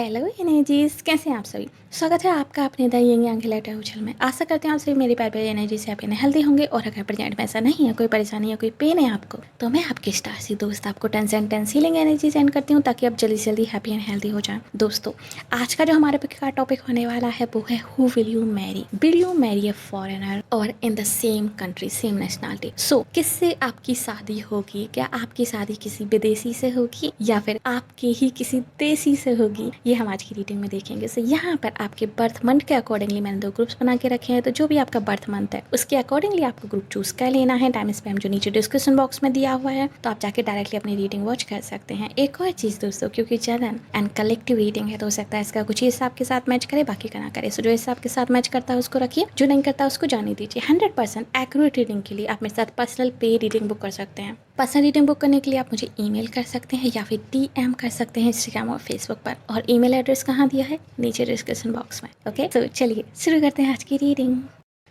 Hello energies, कैसे हैं आप सभी। स्वागत है आपका अपने द यंग यांग लेटर उछल में। आशा करते हैं आप सभी मेरी प्यारी एनर्जी से आप हेल्दी होंगे। और अगर प्रेजेंट में ऐसा नहीं है, कोई परेशानी या कोई पेन है आपको, तो मैं आपकी स्टार सी दोस्त आपको टेंस हीलिंग एनर्जी सेंड करती हूँ ताकि आप जल्दी से जल्दी हैप्पी एंड हेल्दी हो जाएं। दोस्तों, आज का जो हमारे का टॉपिक होने वाला है वो है who will you marry a foreigner और in the same country same nationality. So किससे आपकी शादी होगी? क्या आपकी शादी किसी विदेशी से होगी या फिर आपके ही किसी देसी से होगी? ये हम आज की रीडिंग में देखेंगे। सो यहाँ पर आपके बर्थ मंथ के अकॉर्डिंगली मैंने 2 ग्रुप्स बना के रखे हैं। तो जो भी आपका बर्थ मंथ है उसके अकॉर्डिंगली आपको ग्रुप चूज कर लेना है। टाइम स्पैम जो नीचे डिस्क्रिप्शन बॉक्स में दिया हुआ है, तो आप जाके डायरेक्टली अपनी रीडिंग वॉच कर सकते हैं। एक और चीज़ दोस्तों, क्योंकि जनरल एंड कलेक्टिव रीडिंग है तो हो सकता है इसका कुछ हिसाब के साथ मैच करे, बाकी का ना करे। सो जो हिसाब के साथ मैच करता है उसको रखिए, जो नहीं करता उसको जाने दीजिए। 100% एक्यूरेट रीडिंग के लिए आप मेरे साथ पर्सनल पे रीडिंग बुक कर सकते हैं। पर्सनल रीडिंग बुक करने के लिए आप मुझे ईमेल कर सकते हैं या फिर DM कर सकते हैं इंस्टाग्राम और फेसबुक पर। और ईमेल एड्रेस कहाँ दिया है? नीचे डिस्क्रिप्शन बॉक्स में। ओके, तो चलिए शुरू करते हैं आज की reading.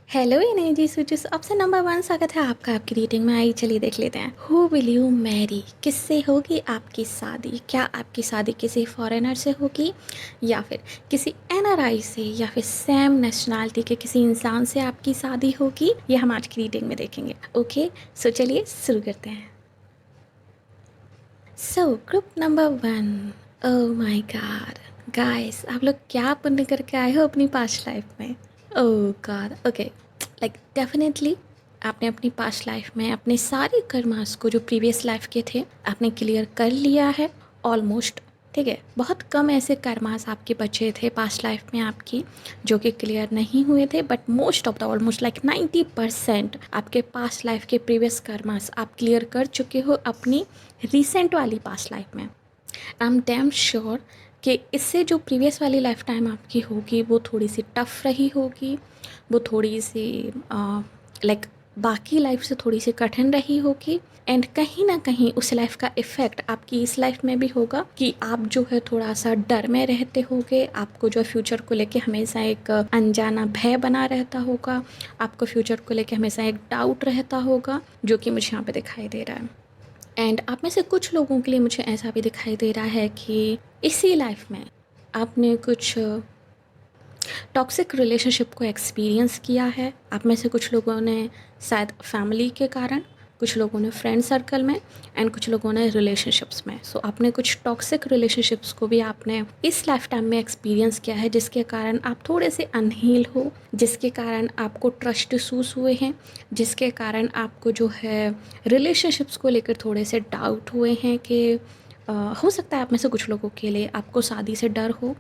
Hello energy switches, option number 1 स्वागत है आपका आपकी रीडिंग में। आई चलिए देख लेते हैं। Who will you Mary? किससे होगी आपकी शादी? क्या आपकी शादी किसी फॉरेनर से होगी या फिर किसी NRI से या फिर सेम नेशनलिटी के किसी इंसान से आपकी शादी होगी? ये हम आज की रीडिंग में देखेंगे। ओके, सो चलिए शुरू करते हैं। So group number 1। Oh my God guys, आप लोग क्या पुण्य करके आए हो अपनी पास्ट लाइफ में? ओह गॉड, ओके, लाइक डेफिनेटली आपने अपनी पास्ट लाइफ में अपने सारे कर्मास को जो प्रीवियस लाइफ के थे आपने क्लियर कर लिया है ऑलमोस्ट। ठीक है, बहुत कम ऐसे कर्मास आपके बचे थे पास्ट लाइफ में आपकी जो कि क्लियर नहीं हुए थे, but most of the almost like 90% आपके पास्ट लाइफ के प्रीवियस कर्मास आप क्लियर कर चुके हो अपनी रिसेंट वाली पास्ट लाइफ में। आई एम डैम श्योर कि इससे जो प्रीवियस वाली लाइफ टाइम आपकी होगी वो थोड़ी सी टफ रही होगी, वो थोड़ी सी लाइक बाकी लाइफ से थोड़ी सी कठिन रही होगी। एंड कहीं ना कहीं उस लाइफ का इफ़ेक्ट आपकी इस लाइफ में भी होगा कि आप जो है थोड़ा सा डर में रहते होगे। आपको जो फ्यूचर को लेके हमेशा एक अनजाना भय बना रहता होगा, आपको फ्यूचर को लेके हमेशा एक डाउट रहता होगा, जो कि मुझे यहाँ पे दिखाई दे रहा है। एंड आप में से कुछ लोगों के लिए मुझे ऐसा भी दिखाई दे रहा है कि इसी लाइफ में आपने कुछ टॉक्सिक रिलेशनशिप को एक्सपीरियंस किया है। आप में से कुछ लोगों ने शायद फैमिली के कारण, कुछ लोगों ने फ्रेंड सर्कल में एंड कुछ लोगों ने रिलेशनशिप्स में। सो आपने कुछ टॉक्सिक रिलेशनशिप्स को भी आपने इस लाइफ टाइम में एक्सपीरियंस किया है, जिसके कारण आप थोड़े से अनहील हो, जिसके कारण आपको ट्रस्ट इशूज़ हुए हैं, जिसके कारण आपको जो है रिलेशनशिप्स को लेकर थोड़े से डाउट हुए हैं कि हो सकता है आप में से कुछ लोगों के लिए आपको शादी से डर हो।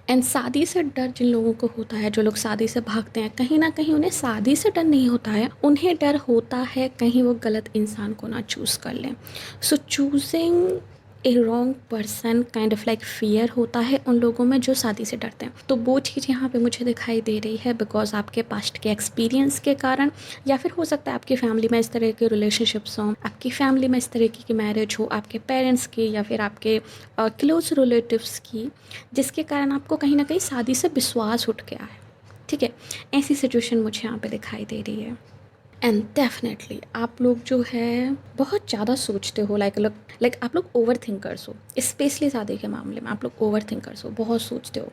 एंड शादी से डर जिन लोगों को होता है, जो लोग शादी से भागते हैं, कहीं ना कहीं उन्हें शादी से डर नहीं होता है, उन्हें डर होता है कहीं वो गलत इंसान को ना चूज़ कर लें। So choosing a wrong person kind of like fear होता है उन लोगों में जो शादी से डरते हैं। तो वो चीज़ यहाँ पे मुझे दिखाई दे रही है बिकॉज आपके पास्ट के एक्सपीरियंस के कारण, या फिर हो सकता है आपकी फैमिली में इस तरह के रिलेशनशिप्स हों, आपकी फैमिली में इस तरह की मैरिज हो, आपके पेरेंट्स की या फिर आपके क्लोज रिलेटिव्स की, जिसके कारण आपको कहीं ना कहीं शादी से विश्वास उठ गया है। ठीक है, ऐसी सिचुएशन मुझे यहाँ पे दिखाई दे रही है। एंड डेफिनेटली आप लोग जो है बहुत ज़्यादा सोचते हो, लाइक आप लोग ओवर थिंकर्स हो। स्पेशली शादी के मामले में आप लोग ओवर थिंकर्स हो, बहुत सोचते हो,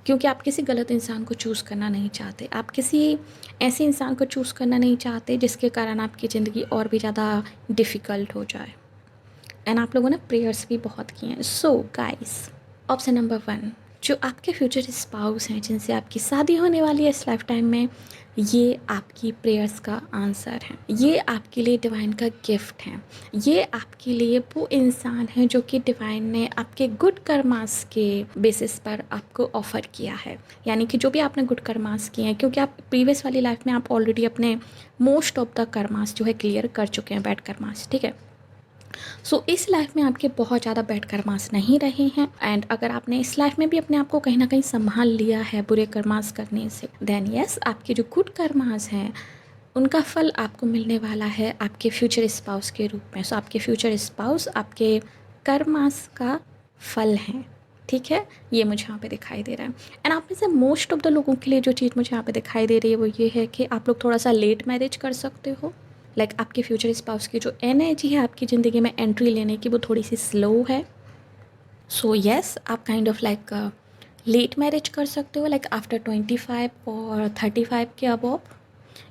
क्योंकि आप किसी गलत इंसान को चूज़ करना नहीं चाहते। आप किसी ऐसे इंसान को चूज़ करना नहीं चाहते जिसके कारण आपकी ज़िंदगी और भी ज़्यादा डिफ़िकल्ट हो जाए। एंड आप लोगों ने प्रेयर्स भी बहुत किए हैं। सो गाइस, ऑप्शन नंबर 1, जो आपके फ्यूचर स्पाउस हैं जिनसे आपकी शादी होने वाली है इस लाइफ टाइम में, ये आपकी प्रेयर्स का आंसर है। ये आपके लिए डिवाइन का गिफ्ट है। ये आपके लिए वो इंसान है जो कि डिवाइन ने आपके गुड कर्मास के बेसिस पर आपको ऑफ़र किया है। यानी कि जो भी आपने गुड कर्मास किए हैं, क्योंकि आप प्रीवियस वाली लाइफ में आप ऑलरेडी अपने मोस्ट ऑफ द कर्मास जो है क्लियर कर चुके हैं, बैड कर्मास। ठीक है, सो इस लाइफ में आपके बहुत ज़्यादा बैड कर्मास नहीं रहे हैं। एंड अगर आपने इस लाइफ में भी अपने आप को कहीं ना कहीं संभाल लिया है बुरे कर्मास करने से, देन यस, आपके जो गुड कर्मास हैं उनका फल आपको मिलने वाला है आपके फ्यूचर स्पाउस के रूप में। सो आपके फ्यूचर स्पाउस आपके कर्मास का फल हैं। ठीक है, ये मुझे यहाँ पे दिखाई दे रहा है। एंड आप में से मोस्ट ऑफ द लोगों के लिए जो चीज़ मुझे यहाँ पे दिखाई दे रही है वो ये है कि आप लोग थोड़ा सा लेट मैरिज कर सकते हो। लाइक आपके फ्यूचर स्पाउस की जो एनर्जी है आपकी ज़िंदगी में एंट्री लेने की, वो थोड़ी सी स्लो है। सो येस, आप kind of like late marriage कर सकते हो, लाइक आफ्टर 25 और 35 के अबव,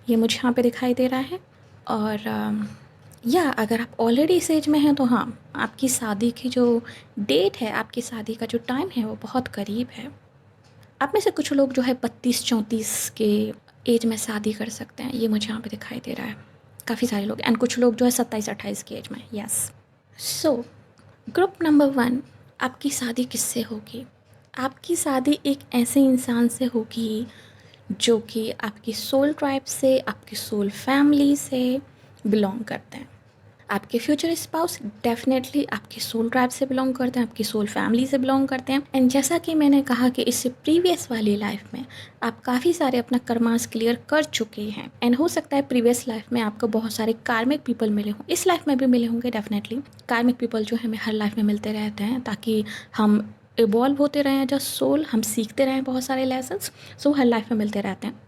ये मुझे यहाँ पे दिखाई दे रहा है। और या अगर आप ऑलरेडी इस एज में हैं तो हाँ, आपकी शादी की जो डेट है, आपकी शादी का जो टाइम है वो बहुत करीब है। आप में से कुछ लोग जो है 32-34 के एज में शादी कर सकते हैं, ये मुझे यहाँ पे दिखाई दे रहा है, काफ़ी सारे लोग। एंड कुछ लोग जो है 27-28 की एज में। यस। सो ग्रुप नंबर 1, आपकी शादी किससे होगी? आपकी शादी एक ऐसे इंसान से होगी जो कि आपकी सोल ट्राइब से, आपकी सोल फैमिली से बिलोंग करते हैं। आपके फ्यूचर स्पाउस डेफिनेटली आपकी सोल ट्राइब से बिलोंग करते हैं, आपकी सोल फैमिली से बिलोंग करते हैं। एंड जैसा कि मैंने कहा कि इससे प्रीवियस वाली लाइफ में आप काफ़ी सारे अपना कर्मास क्लियर कर चुके हैं। एंड हो सकता है प्रीवियस लाइफ में आपको बहुत सारे कार्मिक पीपल मिले हों, इस लाइफ में भी मिले होंगे डेफिनेटली। कार्मिक पीपल जो हमें हर लाइफ में मिलते रहते हैं ताकि हम इवॉल्व होते रहें एज अ सोल, हम सीखते रहें बहुत सारे लेसन्स। सो हर लाइफ में मिलते रहते हैं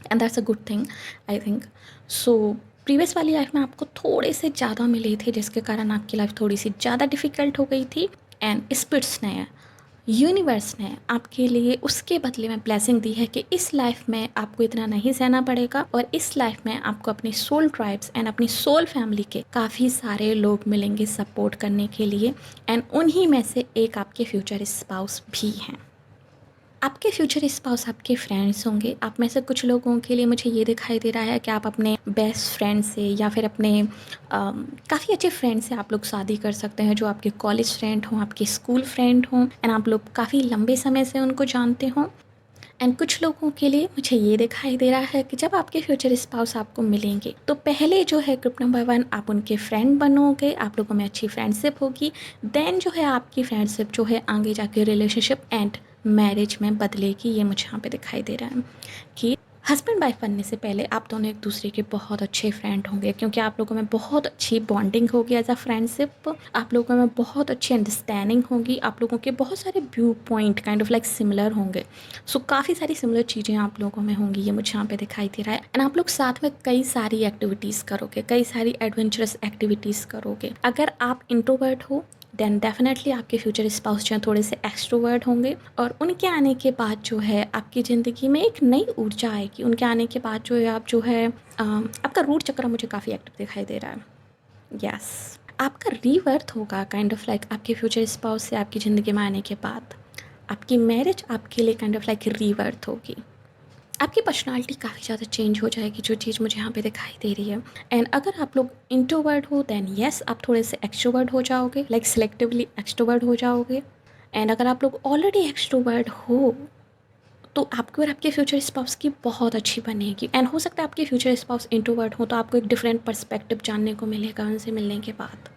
and that's a good thing I think. So previous वाली लाइफ में आपको थोड़े से ज़्यादा मिले थे जिसके कारण आपकी लाइफ थोड़ी सी ज़्यादा डिफ़िकल्ट हो गई थी। एंड स्पिरिट्स ने, यूनिवर्स ने आपके लिए उसके बदले में ब्लेसिंग दी है कि इस लाइफ में आपको इतना नहीं सहना पड़ेगा और इस लाइफ में आपको अपनी सोल ट्राइब्स एंड अपनी सोल फैमिली के काफ़ी सारे लोग मिलेंगे सपोर्ट करने के लिए। एंड उन्हीं में से एक आपके फ्यूचर स्पाउस भी हैं। आपके फ्यूचर स्पाउस आपके फ्रेंड्स होंगे। आप में से कुछ लोगों के लिए मुझे ये दिखाई दे रहा है कि आप अपने बेस्ट फ्रेंड से या फिर अपने काफ़ी अच्छे फ्रेंड से आप लोग शादी कर सकते हैं, जो आपके कॉलेज फ्रेंड हों, आपके स्कूल फ्रेंड हों एंड आप लोग काफ़ी लंबे समय से उनको जानते हों। एंड कुछ लोगों के लिए मुझे ये दिखाई दे रहा है कि जब आपके फ्यूचर स्पाउस आपको मिलेंगे तो पहले जो है ग्रुप नंबर 1 आप उनके फ्रेंड बनोगे, आप लोगों में अच्छी फ्रेंडशिप होगी। देन जो है आपकी फ्रेंडशिप जो है आगे जाके रिलेशनशिप एंड मैरिज में बदलेगी। ये मुझे यहाँ पे दिखाई दे रहा है कि हस्बैंड वाइफ बनने से पहले आप दोनों एक दूसरे के बहुत अच्छे फ्रेंड होंगे, क्योंकि आप लोगों में बहुत अच्छी बॉन्डिंग होगी एज अ फ्रेंडशिप। आप लोगों में बहुत अच्छी अंडरस्टैंडिंग होगी, आप लोगों के बहुत सारे view point kind of like similar होंगे। सो काफ़ी सारी सिमिलर चीज़ें आप लोगों में होंगी, ये मुझे यहाँ पे दिखाई दे रहा है। एंड आप लोग साथ में कई सारी एक्टिविटीज़ करोगे, कई सारी एडवेंचरस एक्टिविटीज़ करोगे। अगर आप इंट्रोवर्ट हो देन डेफिनेटली आपके फ्यूचर स्पाउस जो हैं थोड़े से एक्सट्रोवर्ट होंगे और उनके आने के बाद जो है आपकी ज़िंदगी में एक नई ऊर्जा आएगी। उनके आने के बाद जो है आप जो है आपका रूट चक्र मुझे काफ़ी एक्टिव दिखाई दे रहा है। यस, आपका रीबर्थ होगा काइंड ऑफ लाइक आपके फ्यूचर स्पाउस से आपकी ज़िंदगी में आने के बाद। आपकी मैरिज आपके लिए काइंड ऑफ लाइक रीबर्थ होगी। आपकी पर्सनालिटी काफ़ी ज़्यादा चेंज हो जाएगी, जो चीज़ मुझे यहाँ पे दिखाई दे रही है। एंड अगर आप लोग इंट्रोवर्ट हो देन येस आप थोड़े से एक्सट्रोवर्ट हो जाओगे, लाइक सिलेक्टिवली एक्सट्रोवर्ट हो जाओगे। एंड अगर आप लोग ऑलरेडी एक्सट्रोवर्ट हो तो आपको और आपके फ्यूचर स्पाउस की बहुत अच्छी बनेगी। एंड हो सकता है आपके फ्यूचर स्पाउस इंट्रोवर्ट हो तो आपको एक डिफरेंट पर्सपेक्टिव जानने को मिलेगा उनसे मिलने के बाद।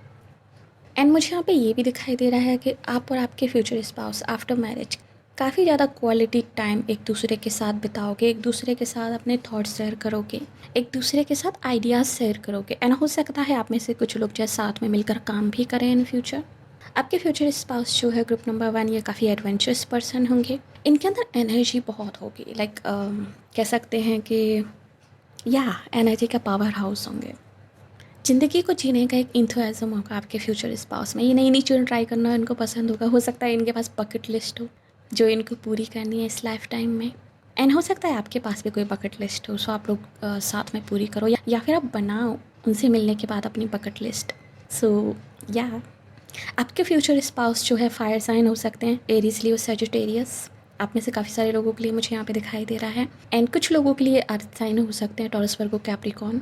एंड मुझे यहाँ पे ये भी दिखाई दे रहा है कि आप और आपके फ्यूचर स्पाउस आफ्टर मैरिज काफ़ी ज़्यादा क्वालिटी टाइम एक दूसरे के साथ बिताओगे, एक दूसरे के साथ अपने थॉट्स शेयर करोगे, एक दूसरे के साथ आइडियाज़ शेयर करोगे। एंड हो सकता है आप में से कुछ लोग जो साथ में मिलकर काम भी करें इन फ्यूचर। आपके फ्यूचर स्पाउस जो है ग्रुप नंबर 1 ये काफ़ी एडवेंचरस पर्सन होंगे। इनके अंदर एनर्जी बहुत होगी, लाइक कह सकते हैं कि या एनर्जी का पावर हाउस होंगे। ज़िंदगी को जीने का एक इंथुसियाज्म होगा आपके फ्यूचर स्पाउस में। ये नई नई चीज़ें ट्राई करना इनको पसंद होगा। हो सकता है इनके पास बकेट लिस्ट हो जो इनको पूरी करनी है इस लाइफ टाइम में। एंड हो सकता है आपके पास भी कोई बकेट लिस्ट हो, सो आप लोग साथ में पूरी करो या फिर आप बनाओ उनसे मिलने के बाद अपनी बकेट लिस्ट। सो या आपके फ्यूचर स्पाउस जो है फायर साइन हो सकते हैं, एरीज, लियो, सजिटेरियस। आप में से काफ़ी सारे लोगों के लिए मुझे यहाँ पे दिखाई दे रहा है। एंड कुछ लोगों के लिए अर्थ साइन हो सकते हैं, taurus, Virgo, Capricorn.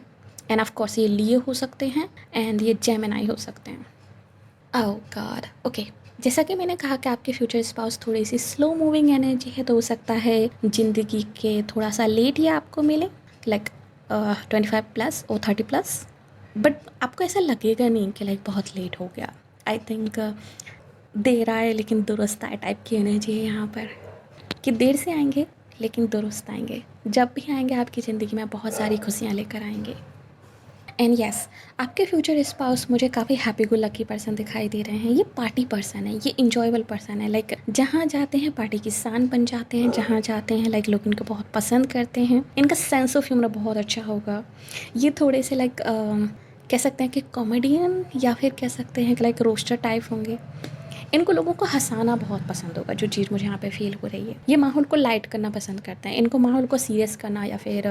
End of course ये लियो हो सकते हैं एंड ये जेमिनी हो सकते हैं। ओह गॉड, ओके। जैसा कि मैंने कहा कि आपके फ्यूचर स्पाउस थोड़ी सी स्लो मूविंग एनर्जी है, तो हो सकता है ज़िंदगी के थोड़ा सा लेट ही आपको मिले, लाइक 25+ और 30+। बट आपको ऐसा लगेगा नहीं कि लाइक बहुत लेट हो गया। आई थिंक देर आए लेकिन दुरुस्त आए टाइप की एनर्जी है यहाँ पर, कि देर से आएंगे लेकिन दुरुस्त आएंगे। जब भी आएंगे आपकी ज़िंदगी में बहुत सारी खुशियाँ लेकर आएंगे। एंड येस, आपके फ्यूचर स्पाउस मुझे काफ़ी हैप्पी गो लकी पर्सन दिखाई दे रहे हैं। ये पार्टी पर्सन है, ये इंजॉयबल पर्सन है, लाइक जहाँ जाते हैं पार्टी की शान बन जाते हैं, जहाँ जाते हैं लाइक लोग इनको बहुत पसंद करते हैं। इनका सेंस ऑफ ह्यूमर बहुत अच्छा होगा। ये थोड़े से लाइक कह सकते हैं कि कॉमेडियन या फिर कह सकते हैं कि लाइक रोस्टर टाइप होंगे। इनको लोगों को हँसाना बहुत पसंद होगा, जो चीज़ मुझे यहाँ पे फ़ील हो रही है। ये माहौल को लाइट करना पसंद करते हैं, इनको माहौल को सीरियस करना या फिर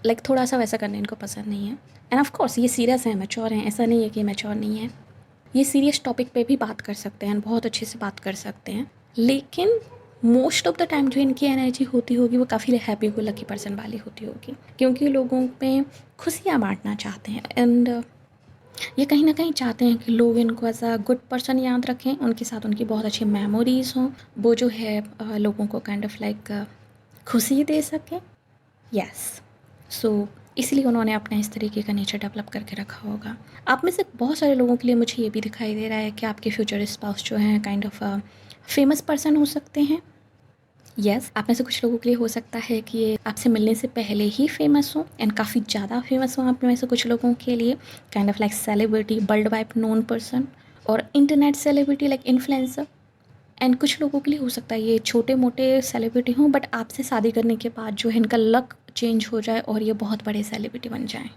लाइक थोड़ा सा वैसा करना इनको पसंद नहीं है। एंड ऑफ कोर्स ये सीरियस हैं, मैच्योर हैं, ऐसा नहीं है कि मैच्योर नहीं है। ये सीरियस टॉपिक पे भी बात कर सकते हैं, बहुत अच्छे से बात कर सकते हैं, लेकिन मोस्ट ऑफ द टाइम जो इनकी एनर्जी होती होगी वो काफ़ी हैप्पी गो लकी पर्सन वाली होती होगी, क्योंकि लोगों में खुशियाँ बांटना चाहते हैं। एंड ये कहीं ना कहीं चाहते हैं कि लोग इनको एज अ गुड पर्सन याद रखें, उनके साथ उनकी बहुत अच्छी मेमोरीज़ हों, वो जो है लोगों को काइंड ऑफ लाइक खुशी दे सकें। यस, सो इसलिए उन्होंने अपना इस तरीके का नेचर डेवलप करके रखा होगा। आप में से बहुत सारे लोगों के लिए मुझे ये भी दिखाई दे रहा है कि आपके फ्यूचर स्पाउस जो हैं काइंड ऑफ फेमस पर्सन हो सकते हैं। यस, आप में से कुछ लोगों के लिए हो सकता है कि ये आपसे मिलने से पहले ही फेमस हो, एंड काफ़ी ज़्यादा फेमस हो। आप में से कुछ लोगों के लिए kind of like celebrity, world wide known person, और internet celebrity like influencer. And कुछ लोगों के लिए हो सकता है ये छोटे मोटे सेलिब्रिटी हों, बट आपसे शादी करने के बाद जो है इनका लक चेंज हो जाए और ये बहुत बड़े सेलिब्रिटी बन जाएं।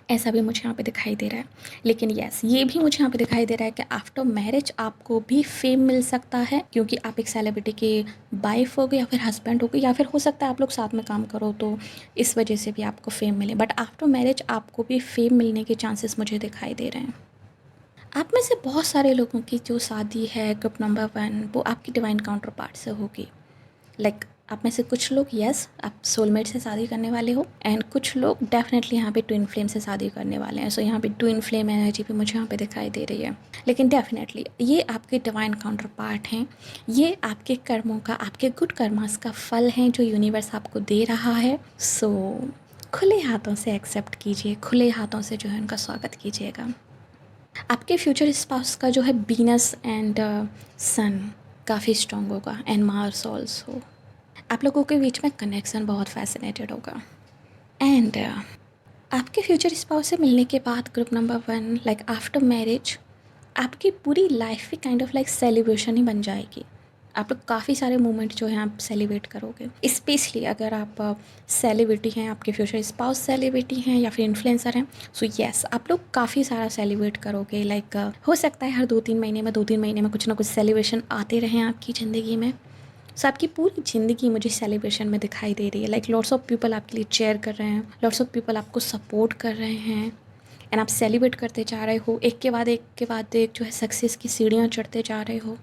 ऐसा भी मुझे यहाँ पे दिखाई दे रहा है। लेकिन यस, ये भी मुझे यहाँ पे दिखाई दे रहा है कि आफ्टर मैरिज आपको भी फेम मिल सकता है, क्योंकि आप एक सेलिब्रिटी की वाइफ हो गए या फिर हस्बैंड हो गए, या फिर हो सकता है आप लोग साथ में काम करो तो इस वजह से भी आपको फेम मिले। बट आफ्टर मैरिज आपको भी फेम मिलने के चांसेस मुझे दिखाई दे रहे हैं। आप में से बहुत सारे लोगों की जो शादी है ग्रुप नंबर 1 वो आपकी डिवाइन काउंटर पार्ट से होगी। लाइक आप में से कुछ लोग यस आप सोलमेट से शादी करने वाले हो, एंड कुछ लोग डेफिनेटली यहाँ पे ट्विन फ्लेम से शादी करने वाले हैं। सो यहाँ पे ट्विन फ्लेम एनर्जी भी मुझे यहाँ पे दिखाई दे रही है। लेकिन डेफिनेटली ये आपके डिवाइन काउंटर पार्ट हैं, ये आपके कर्मों का, आपके गुड कर्मास का फल हैं जो यूनिवर्स आपको दे रहा है। सो खुले हाथों से एक्सेप्ट कीजिए, खुले हाथों से जो है उनका स्वागत कीजिएगा। आपके फ्यूचर स्पाउस का जो है वीनस एंड सन काफ़ी स्ट्रॉन्ग होगा, एंड मार्स ऑल्सो। आप लोगों के बीच में कनेक्शन बहुत फैसिनेटेड होगा। एंड आपके फ्यूचर स्पाउस से मिलने के बाद group number 1 like after marriage आपकी पूरी लाइफ भी काइंड ऑफ लाइक सेलिब्रेशन ही बन जाएगी। आप लोग काफ़ी सारे मोमेंट जो हैं आप सेलिब्रेट करोगे, स्पेशली अगर आप सेलिब्रिटी हैं, आपके फ्यूचर स्पाउस सेलिब्रिटी हैं या फिर इन्फ्लुएंसर हैं। सो येस, आप लोग काफ़ी सारा सेलिब्रेट करोगे। लाइक हो सकता है हर 2-3 महीने में, 2-3 महीने में कुछ ना कुछ सेलिब्रेशन आते रहें आपकी ज़िंदगी में। सो आपकी पूरी ज़िंदगी मुझे सेलिब्रेशन में दिखाई दे रही है। लाइक लॉट्स ऑफ पीपल आपके लिए चेयर कर रहे हैं, लॉट्स ऑफ पीपल आपको सपोर्ट कर रहे हैं, एंड आप सेलिब्रेट करते जा रहे हो, एक के बाद एक के बाद एक जो है सक्सेस की सीढ़ियाँ चढ़ते जा रहे हो।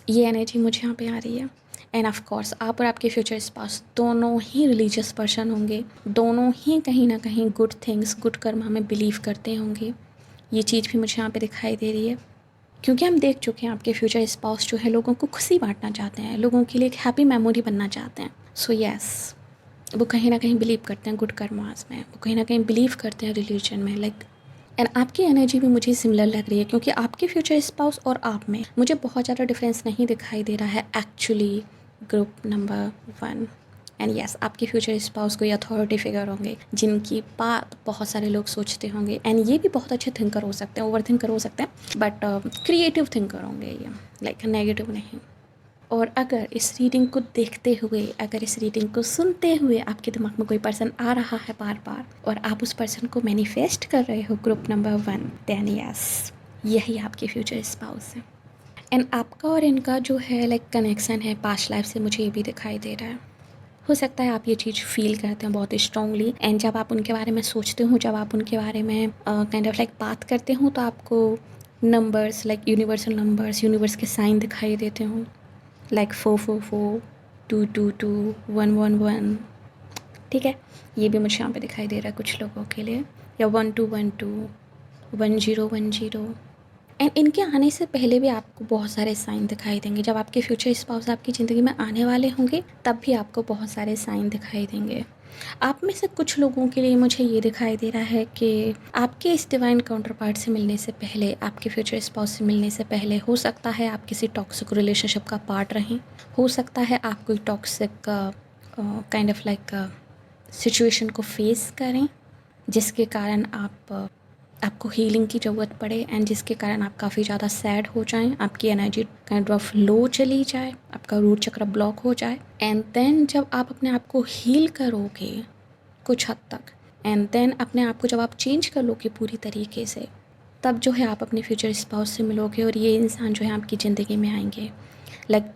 ये एनर्जी मुझे यहाँ पे आ रही है। एंड ऑफ कोर्स आप और आपके फ्यूचर स्पाउस दोनों ही रिलीजियस पर्सन होंगे, दोनों ही कहीं ना कहीं गुड थिंग्स, गुड कर्म में बिलीव करते होंगे। ये चीज़ भी मुझे यहाँ पे दिखाई दे रही है, क्योंकि हम देख चुके हैं आपके फ्यूचर स्पाउस जो है लोगों को खुशी बांटना चाहते हैं, लोगों के लिए एक हैप्पी मेमोरी बनना चाहते हैं। सो येस, वो कहीं ना कहीं बिलीव करते हैं गुड कर्मास में, वो कहीं ना कहीं बिलीव करते हैं रिलीजन में। लाइक एंड आपकी एनर्जी भी मुझे सिमिलर लग रही है, क्योंकि आपके फ्यूचर स्पाउस और आप में मुझे बहुत ज़्यादा डिफरेंस नहीं दिखाई दे रहा है actually group number 1। And yes, आपके फ्यूचर स्पाउस कोई अथॉरिटी फिगर होंगे जिनकी बात बहुत सारे लोग सोचते होंगे, एंड ये भी बहुत अच्छे थिंकर हो सकते हैं, ओवर थिंकर हो सकते हैं, बट क्रिएटिव थिंकर होंगे ये, लाइक नेगेटिव नहीं। और अगर इस रीडिंग को देखते हुए, अगर इस रीडिंग को सुनते हुए आपके दिमाग में कोई पर्सन आ रहा है बार बार और आप उस पर्सन को मैनिफेस्ट कर रहे हो ग्रुप नंबर 1, देन यस, यही आपके फ्यूचर स्पाउस है। एंड आपका और इनका जो है लाइक कनेक्शन है पास्ट लाइफ से, मुझे ये भी दिखाई दे रहा है। हो सकता है आप ये चीज़ फील करते हैं बहुत स्ट्रांगली, एंड जब आप उनके बारे में सोचते हो, जब आप उनके बारे में काइंड ऑफ लाइक बात करते हो, तो आपको numbers like universal numbers, universe के साइन दिखाई देते हो, लाइक 444, 222, 111। ठीक है, ये भी मुझे यहाँ पे दिखाई दे रहा है कुछ लोगों के लिए, या 1212, 1010। एंड इनके आने से पहले भी आपको बहुत सारे साइन दिखाई देंगे। जब आपके फ्यूचर स्पाउस आपकी ज़िंदगी में आने वाले होंगे तब भी आपको बहुत सारे साइन दिखाई देंगे। आप में से कुछ लोगों के लिए मुझे ये दिखाई दे रहा है कि आपके इस डिवाइन काउंटर पार्ट से मिलने से पहले, आपके फ्यूचर स्पाउस से मिलने से पहले, हो सकता है आप किसी टॉक्सिक रिलेशनशिप का पार्ट रहें, हो सकता है आप कोई toxic kind of like situation को फेस करें, जिसके कारण आपको हीलिंग की ज़रूरत पड़े, एंड जिसके कारण आप काफ़ी ज़्यादा सैड हो जाएं, आपकी एनर्जी काइंड ऑफ लो चली जाए, आपका रूट चक्र ब्लॉक हो जाए। एंड देन जब आप अपने आप को हील करोगे कुछ हद तक, एंड देन अपने आप को जब आप चेंज कर लोगे पूरी तरीके से, तब जो है आप अपने फ्यूचर स्पाउस से मिलोगे और ये इंसान जो है आपकी ज़िंदगी में आएंगे।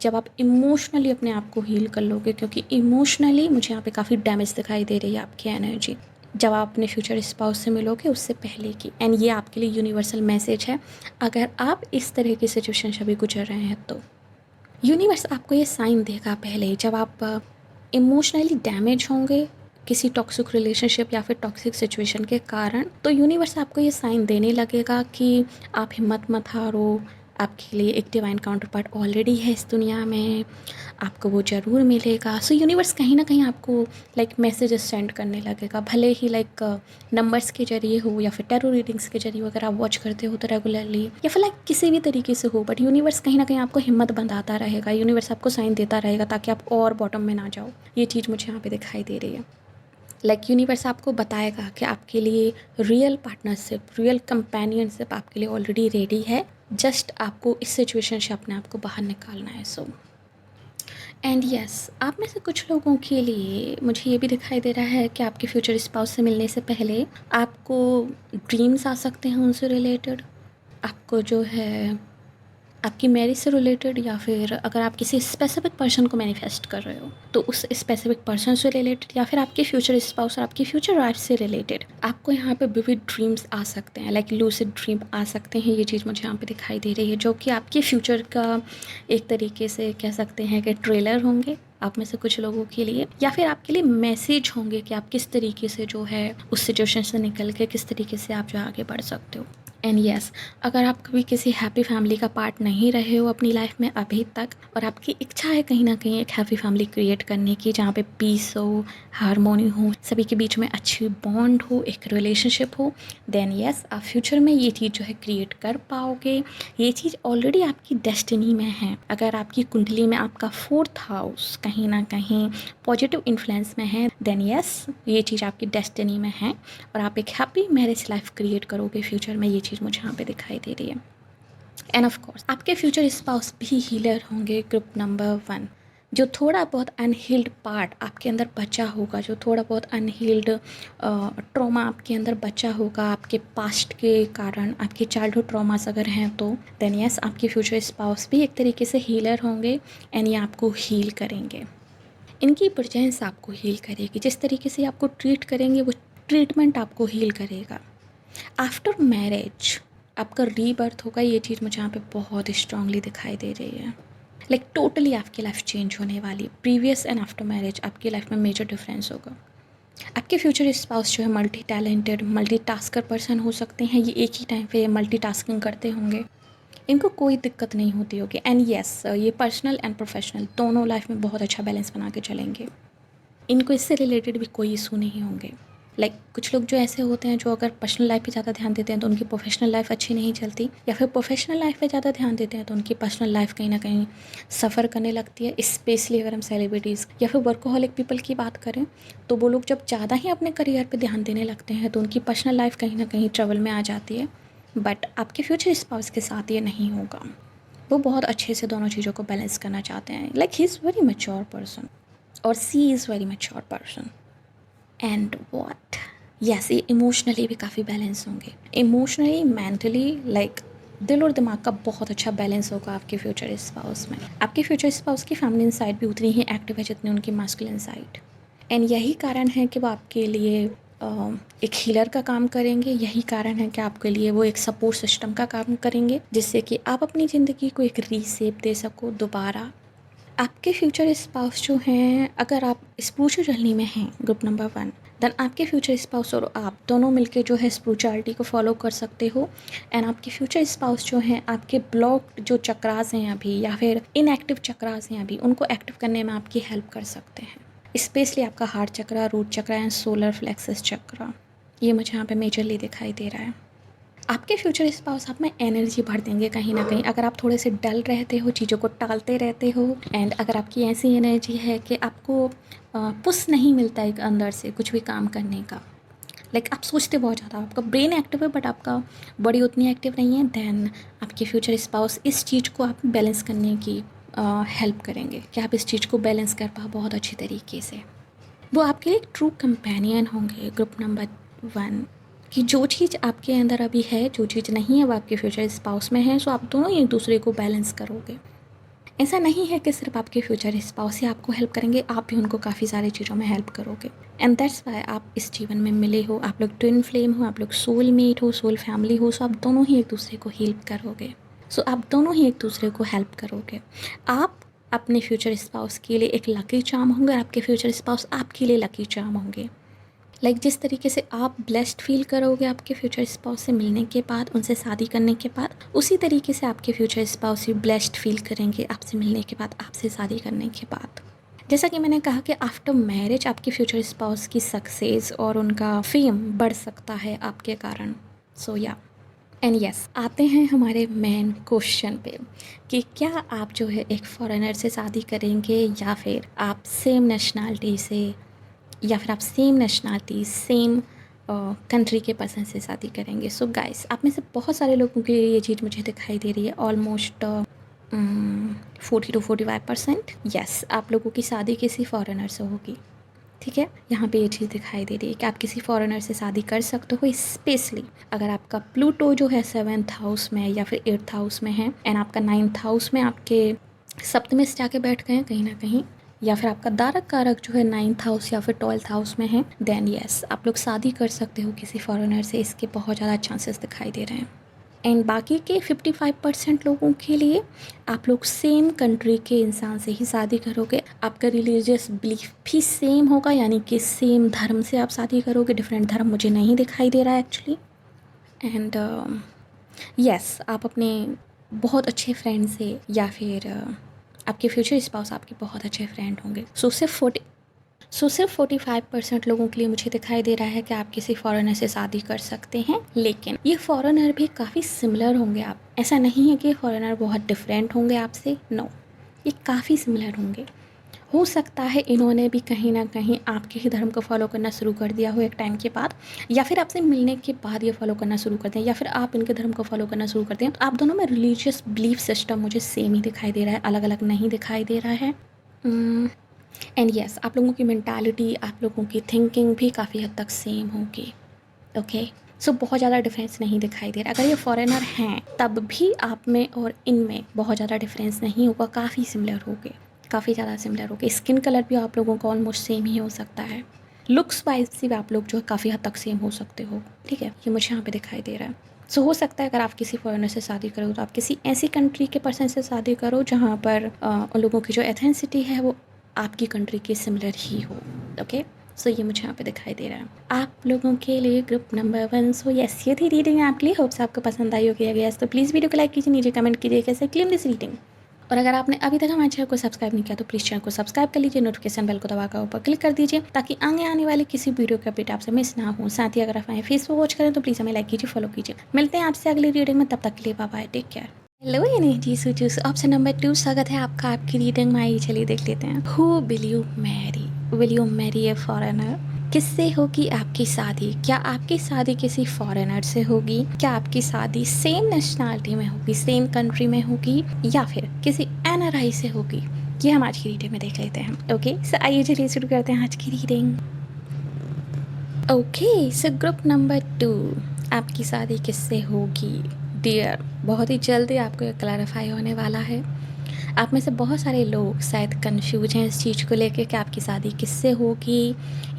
जब आप इमोशनली अपने आप को हील कर लोगे, क्योंकि इमोशनली मुझे यहाँ पे काफ़ी डैमेज दिखाई दे रही है आपकी एनर्जी, जब आप अपने फ्यूचर स्पाउस से मिलोगे उससे पहले की। एंड ये आपके लिए यूनिवर्सल मैसेज है, अगर आप इस तरह की सिचुएशन से भी गुजर रहे हैं तो यूनिवर्स आपको ये साइन देगा पहले ही। जब आप इमोशनली डैमेज होंगे किसी टॉक्सिक रिलेशनशिप या फिर टॉक्सिक सिचुएशन के कारण, तो यूनिवर्स आपको ये साइन देने लगेगा कि आप हिम्मत मत हारो, आपके लिए एक डिवाइन काउंटर पार्ट ऑलरेडी है इस दुनिया में, आपको वो ज़रूर मिलेगा। सो यूनिवर्स कहीं ना कहीं आपको मैसेजेस सेंड करने लगेगा, भले ही नंबर्स के जरिए हो या फिर टैरो रीडिंग्स के जरिए अगर आप वॉच करते हो तो रेगुलरली, या फिर किसी भी तरीके से हो, बट यूनिवर्स कहीं ना कहीं आपको हिम्मत बंधाता रहेगा, यूनिवर्स आपको साइन देता रहेगा ताकि आप और बॉटम में ना जाओ। ये चीज़ मुझे यहाँ पे दिखाई दे रही है। यूनिवर्स आपको बताएगा कि आपके लिए रियल पार्टनरशिप, रियल कंपेनियनशिप आपके लिए ऑलरेडी रेडी है, जस्ट आपको इस सिचुएशन से अपने आप को बाहर निकालना है। सो एंड यस, आप में से कुछ लोगों के लिए मुझे ये भी दिखाई दे रहा है कि आपके फ्यूचर स्पाउस से मिलने से पहले आपको ड्रीम्स आ सकते हैं उनसे रिलेटेड, आपको जो है आपकी मैरिज से रिलेटेड, या फिर अगर आप किसी स्पेसिफिक पर्सन को मैनिफेस्ट कर रहे हो तो उस स्पेसिफिक पर्सन से रिलेटेड, या फिर आपके फ्यूचर स्पाउस और आपकी फ्यूचर वाइफ से रिलेटेड आपको यहाँ पे विविड ड्रीम्स आ सकते हैं, लूसिड ड्रीम आ सकते हैं। ये चीज़ मुझे यहाँ पे दिखाई दे रही है, जो कि आपके फ्यूचर का एक तरीके से कह सकते हैं कि ट्रेलर होंगे आप में से कुछ लोगों के लिए, या फिर आपके लिए मैसेज होंगे कि आप किस तरीके से जो है उस सिचुएशन से निकल के किस तरीके से आप जो आगे बढ़ सकते हो। एंड यस, अगर आप कभी किसी हैप्पी फैमिली का पार्ट नहीं रहे हो अपनी लाइफ में अभी तक, और आपकी इच्छा है कहीं ना कहीं एक हैप्पी फैमिली क्रिएट करने की जहाँ पे पीस हो, हारमोनी हो, सभी के बीच में अच्छी बॉन्ड हो, एक रिलेशनशिप हो, देन यस आप फ्यूचर में ये चीज़ जो है क्रिएट कर पाओगे। ये चीज़ ऑलरेडी आपकी डेस्टिनी में है। अगर आपकी कुंडली में आपका 4th हाउस कहीं ना कहीं पॉजिटिव इन्फ्लुएंस में है, देन यस ये चीज़ आपकी डेस्टिनी में है और आप एक हैप्पी मैरिज लाइफ क्रिएट करोगे फ्यूचर में। ये चीज़ मुझे यहाँ पे दिखाई दे रही है। एंड ऑफ कोर्स आपके फ्यूचर स्पाउस भी हीलर होंगे, ग्रुप नंबर 1। जो थोड़ा बहुत अनहील्ड पार्ट आपके अंदर बचा होगा, जो थोड़ा बहुत अनहील्ड ट्रॉमा आपके अंदर बचा होगा आपके पास्ट के कारण, आपके चाइल्डहुड ट्रॉमास अगर हैं तो, देन यस आपके फ्यूचर स्पाउस भी एक तरीके से हीलर होंगे एंड ये आपको हील करेंगे। इनकी प्रेजेंस आपको हील करेगी, जिस तरीके से आपको ट्रीट करेंगे वो ट्रीटमेंट आपको हील करेगा। आफ्टर मैरिज आपका रीबर्थ होगा, ये चीज़ मुझे यहाँ पे बहुत स्ट्रांगली दिखाई दे रही है। टोटली आपकी लाइफ चेंज होने वाली, प्रीवियस एंड आफ्टर मैरिज आपकी लाइफ में मेजर डिफरेंस होगा। आपके फ्यूचर स्पाउस जो है multi talented, multi tasker person हो सकते हैं, ये एक ही टाइम पे मल्टी टास्किंग करते होंगे, इनको कोई दिक्कत नहीं होती होगी। एंड यस ये पर्सनल एंड प्रोफेशनल दोनों लाइफ में बहुत अच्छा बैलेंस बना के चलेंगे, इनको इससे रिलेटेड भी कोई इशू नहीं होंगे। कुछ लोग जो ऐसे होते हैं जो अगर पर्सनल लाइफ पे ज़्यादा ध्यान देते हैं तो उनकी प्रोफेशनल लाइफ अच्छी नहीं चलती, या फिर प्रोफेशनल लाइफ पे ज़्यादा ध्यान देते हैं तो उनकी पर्सनल लाइफ कहीं ना कहीं सफ़र करने लगती है। स्पेशली अगर हम सेलिब्रिटीज़ या फिर वर्कोहॉलिक पीपल की बात करें तो वो लोग जब ज़्यादा ही अपने करियर पर ध्यान देने लगते हैं तो उनकी पर्सनल लाइफ कहीं ना कहीं ट्रबल में आ जाती है। बट आपके फ्यूचर स्पाउस के साथ ये नहीं होगा, वो बहुत अच्छे से दोनों चीज़ों को बैलेंस करना चाहते हैं। He is very mature person और she is very mature person. And what yes, ये इमोशनली भी काफ़ी बैलेंस होंगे, इमोशनली मेंटली दिल और दिमाग का बहुत अच्छा बैलेंस होगा आपके फ्यूचर स्पाउस में। आपके फ्यूचर स्पाउस की फैमिलिन साइड भी उतनी ही एक्टिव है जितनी उनकी मास्कुलिन साइड। एंड यही कारण है कि वो आपके लिए एक हीलर का काम करेंगे, यही कारण है कि आपके लिए वो एक सपोर्ट सिस्टम का काम करेंगे, जिससे कि आप अपनी ज़िंदगी को एक रीसेप दे सको दोबारा। आपके फ्यूचर स्पाउस जो हैं, अगर आप स्पिरिचुअल जर्नी में हैं ग्रुप नंबर 1, देन आपके फ्यूचर स्पाउस और आप दोनों मिलके जो है स्पिरिचुअलिटी को फॉलो कर सकते हो। एंड आपके फ्यूचर स्पाउस जो हैं आपके ब्लॉक जो चक्रास हैं अभी या फिर इनएक्टिव चक्रास हैं अभी, उनको एक्टिव करने में आपकी हेल्प कर सकते हैं। स्पेशली आपका heart chakra, root chakra and solar plexus chakra, ये मुझे यहाँ पे मेजरली दिखाई दे रहा है। आपके फ्यूचर स्पाउस आप में एनर्जी भर देंगे कहीं ना कहीं, अगर आप थोड़े से डल रहते हो, चीज़ों को टालते रहते हो, एंड अगर आपकी ऐसी एनर्जी है कि आपको पुश नहीं मिलता है अंदर से कुछ भी काम करने का, आप सोचते बहुत ज़्यादा, आपका ब्रेन एक्टिव है बट आपका बॉडी उतनी एक्टिव नहीं है, देन आपके फ्यूचर स्पाउस इस चीज़ को आप बैलेंस करने की हेल्प करेंगे कि आप इस चीज़ को बैलेंस कर पाओ बहुत अच्छी तरीके से। वो आपके लिए एक ट्रू कंपेनियन होंगे ग्रुप नंबर 1। कि जो चीज़ आपके अंदर अभी है, जो चीज़ नहीं है वो आपके फ्यूचर स्पाउस में है, सो आप दोनों ही एक दूसरे को बैलेंस करोगे। ऐसा नहीं है कि सिर्फ आपके फ्यूचर स्पाउस ही आपको हेल्प करेंगे, आप भी उनको काफ़ी सारी चीज़ों में हेल्प करोगे। एंड दैट्स वाई आप इस जीवन में मिले हो, आप लोग ट्विन फ्लेम हो, आप लोग सोल मेट हो, सोल फैमिली हो, सो आप दोनों ही एक दूसरे को हेल्प करोगे। सो आप दोनों ही एक दूसरे को हेल्प करोगे। आप अपने फ्यूचर स्पाउस के लिए एक लकी चार्म होंगे और आपके फ्यूचर स्पाउस आपके लिए लकी चार्म होंगे। लाइक जिस तरीके से आप ब्लेस्ड फील करोगे आपके फ्यूचर स्पाउस से मिलने के बाद, उनसे शादी करने के बाद, उसी तरीके से आपके फ्यूचर स्पाउस भी ब्लेस्ड फील करेंगे आपसे मिलने के बाद, आपसे शादी करने के बाद। जैसा कि मैंने कहा कि आफ्टर मैरिज आपके फ्यूचर स्पाउस की सक्सेस और उनका फेम बढ़ सकता है आपके कारण। सो या एंड यस, आते हैं हमारे मेन क्वेश्चन पे कि क्या आप जो है एक फॉरेनर से शादी करेंगे या फिर आप सेम नेशनैलिटी से, या फिर आप सेम नेशनैलिटी सेम कंट्री के पर्सन से शादी करेंगे। सो गाइस, आप में से बहुत सारे लोगों के लिए ये चीज़ मुझे दिखाई दे रही है, ऑलमोस्ट 40 to 45%। यस, आप लोगों की शादी किसी फॉरेनर से होगी। ठीक है, यहाँ पे ये चीज़ दिखाई दे रही है कि आप किसी फॉरेनर से शादी कर सकते हो, स्पेशली अगर आपका प्लूटो जो है 7th हाउस में या फिर 8th हाउस में है, एंड आपका 9th हाउस में आपके सप्तमी से जाके बैठ गए हैं कहीं ना कहीं, या फिर आपका दारक कारक जो है 9th हाउस या फिर 12th हाउस में है, देन यस, आप लोग शादी कर सकते हो किसी फॉरेनर से। इसके बहुत ज़्यादा चांसेस दिखाई दे रहे हैं। एंड बाकी के 55% लोगों के लिए आप लोग सेम कंट्री के इंसान से ही शादी करोगे। आपका रिलीजियस बिलीफ भी सेम होगा, यानी कि सेम धर्म से आप शादी करोगे। डिफरेंट धर्म मुझे नहीं दिखाई दे रहा है एक्चुअली। एंड यस, आप अपने बहुत अच्छे फ्रेंड से, या फिर आपके फ्यूचर स्पाउस आपके बहुत अच्छे फ्रेंड होंगे। सिर्फ 45% लोगों के लिए मुझे दिखाई दे रहा है कि आप किसी फॉरेनर से शादी कर सकते हैं, लेकिन ये फॉरेनर भी काफ़ी सिमिलर होंगे। आप, ऐसा नहीं है कि फॉरेनर बहुत डिफरेंट होंगे आपसे, नो, ये काफ़ी सिमिलर होंगे। हो सकता है इन्होंने भी कहीं ना कहीं आपके ही धर्म को फॉलो करना शुरू कर दिया हो एक टाइम के बाद, या फिर आपसे मिलने के बाद ये फॉलो करना शुरू कर दें, या फिर आप इनके धर्म को फॉलो करना शुरू कर दें। तो आप दोनों में रिलीजियस बिलीफ सिस्टम मुझे सेम ही दिखाई दे रहा है, अलग अलग नहीं दिखाई दे रहा है। एंड यस, आप लोगों की मेंटालिटी, आप लोगों की थिंकिंग भी काफ़ी हद तक सेम होगी। ओके, सो बहुत ज़्यादा डिफरेंस नहीं दिखाई दे रहा। अगर ये फॉरेनर हैं तब भी आप में और इनमें बहुत ज़्यादा डिफरेंस नहीं होगा, काफ़ी सिमिलर होगे, काफ़ी ज़्यादा सिमिलर होगे। स्किन कलर भी आप लोगों का ऑलमोस्ट सेम ही हो सकता है। लुक्स वाइज भी आप लोग जो है काफ़ी हद तक सेम हो सकते हो। ठीक है, ये मुझे यहाँ पे दिखाई दे रहा है। सो हो सकता है अगर आप किसी फॉरेनर से शादी करो तो आप किसी ऐसी कंट्री के पर्सन से शादी करो जहाँ पर उन लोगों की जो एथेंसिटी है वो आपकी कंट्री के सिमिलर ही हो। ओके, सो ये मुझे यहाँ पे दिखाई दे रहा है आप लोगों के लिए ग्रुप नंबर 1। सो यस, ये थी रीडिंग आपके लिए। होप्स आपको पसंद आई होगी। अगर यस तो प्लीज़ वीडियो को लाइक कीजिए, नीचे कमेंट कीजिए कैसे क्लेम दिस रीडिंग। और अगर आपने अभी तक हमारे चैनल को सब्सक्राइब नहीं किया तो प्लीज़ चैनल को सब्सक्राइब कर लीजिए, नोटिफिकेशन बेल को दबाकर ऊपर क्लिक कर दीजिए ताकि आगे आने वाले किसी वीडियो के अपडेट आपसे मिस ना हो। साथ ही अगर आप हमें फेसबुक वॉच करें तो प्लीज़ हमें लाइक कीजिए, फॉलो कीजिए। मिलते हैं आपसे अगली रीडिंग में, तब तक के लिए bye bye, take care. Hello energy सूचूस, ऑप्शन नंबर 2 स्वागत है आपका आपकी रीडिंग में। आइए चलिए देख लेते हैं। Who will you Mary? Will you Mary A foreigner? किससे होगी आपकी शादी? क्या आपकी शादी किसी फॉरेनर से होगी? क्या आपकी शादी सेम नेशनैलिटी में होगी, सेम कंट्री में होगी, या फिर किसी एनआरआई से होगी? ये हम आज की रीडिंग में देख लेते हैं। ओके, सो आइए चलिए शुरू करते हैं आज की reading. Okay, so group number 2, आपकी शादी किससे होगी? डियर, बहुत ही जल्दी आपको ये क्लैरिफाई होने वाला है। आप में से बहुत सारे लोग शायद कंफ्यूज हैं इस चीज़ को लेके कि आपकी शादी किससे होगी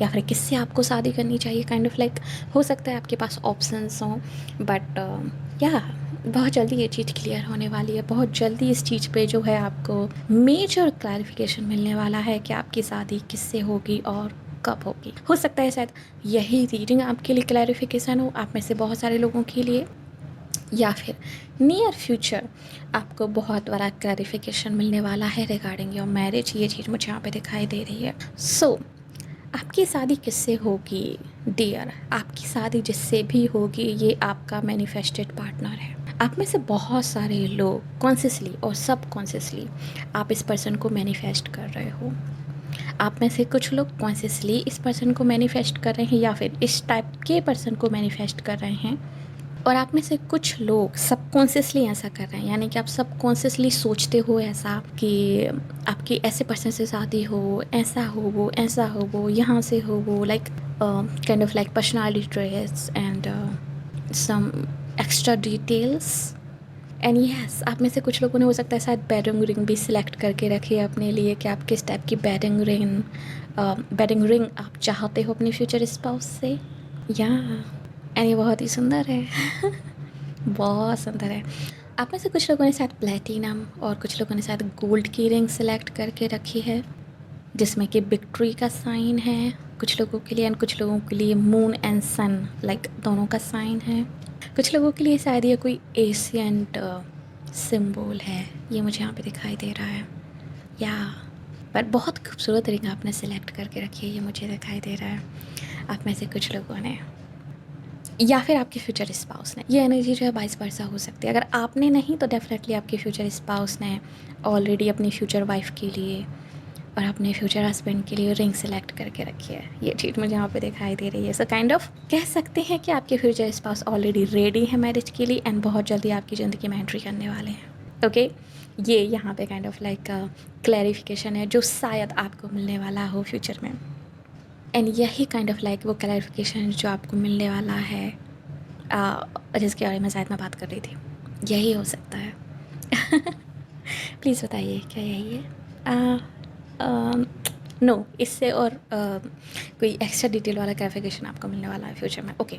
या फिर किससे आपको शादी करनी चाहिए। काइंड ऑफ लाइक, हो सकता है आपके पास ऑप्शंस हों, बट या बहुत जल्दी ये चीज़ क्लियर होने वाली है। बहुत जल्दी इस चीज़ पे जो है आपको मेजर क्लैरिफिकेशन मिलने वाला है कि आपकी शादी किससे होगी और कब होगी। हो सकता है शायद यही रीडिंग आपके लिए क्लैरिफिकेशन हो, आप में से बहुत सारे लोगों के लिए, या फिर नियर फ्यूचर आपको बहुत बड़ा क्लैरिफिकेशन मिलने वाला है रिगार्डिंग योर मैरिज। ये चीज़ मुझे यहाँ पे दिखाई दे रही है। सो आपकी शादी किससे होगी डियर? आपकी शादी जिससे भी होगी ये आपका मैनिफेस्टेड पार्टनर है। आप में से बहुत सारे लोग कॉन्शियसली और सबकॉन्शियसली आप इस पर्सन को मैनिफेस्ट कर रहे हो। आप में से कुछ लोग कॉन्शियसली इस पर्सन को मैनिफेस्ट कर रहे हैं या फिर इस टाइप के पर्सन को मैनिफेस्ट कर रहे हैं, और आप में से कुछ लोग सबकॉन्शियसली ऐसा कर रहे हैं, यानी कि आप सबकॉन्शियसली सोचते हो ऐसा कि आपकी ऐसे पर्सन से शादी हो, ऐसा हो वो, ऐसा हो वो, यहाँ से हो वो, like kind of like personality traits and some extra details. And yes, आप में से कुछ लोगों ने हो सकता है शायद वेडिंग रिंग भी सिलेक्ट करके रखी है अपने लिए कि आप किस टाइप की वेडिंग रिंग आप चाहते हो अपने फ्यूचर स्पाउस से। या एंड ये बहुत ही सुंदर है बहुत सुंदर है। आप में से कुछ लोगों ने शायद प्लेटिनम और कुछ लोगों ने शायद गोल्ड की रिंग सिलेक्ट करके रखी है, जिसमें कि विक्ट्री का साइन है कुछ लोगों के लिए, एंड कुछ लोगों के लिए मून एंड सन लाइक दोनों का साइन है। कुछ लोगों के लिए शायद ये कोई एशियंट सिंबल है, ये मुझे यहाँ पे दिखाई दे रहा है। या पर बहुत खूबसूरत रिंग आपने सेलेक्ट करके रखी है, ये मुझे दिखाई दे रहा है आप में से कुछ लोगों ने, या फिर आपके फ्यूचर स्पाउस ने। ये एनर्जी जो है 22 हो सकती है। अगर आपने नहीं तो डेफिनेटली आपके फ्यूचर स्पाउस ने ऑलरेडी अपनी फ्यूचर वाइफ के लिए और अपने फ्यूचर हस्बैंड के लिए रिंग सेलेक्ट करके रखी है। ये चीज़ मुझे यहाँ पे दिखाई दे रही है। सो काइंड ऑफ कह सकते हैं कि आपके फ्यूचर स्पाउस ऑलरेडी रेडी है मैरिज के लिए एंड बहुत जल्दी आपकी ज़िंदगी में एंट्री करने वाले हैं। ओके, ये यहाँ पे काइंड ऑफ लाइक क्लैरिफिकेशन है जो शायद आपको मिलने वाला हो फ्यूचर में। एंड यही काइंड ऑफ लाइक वो क्लैरिफिकेशन जो आपको मिलने वाला है जिसके बारे में शायद मैं बात कर रही थी, यही हो सकता है प्लीज़ बताइए क्या यही है? नो, इससे और कोई एक्स्ट्रा डिटेल वाला क्लैरिफिकेशन आपको मिलने वाला है फ्यूचर में। ओके,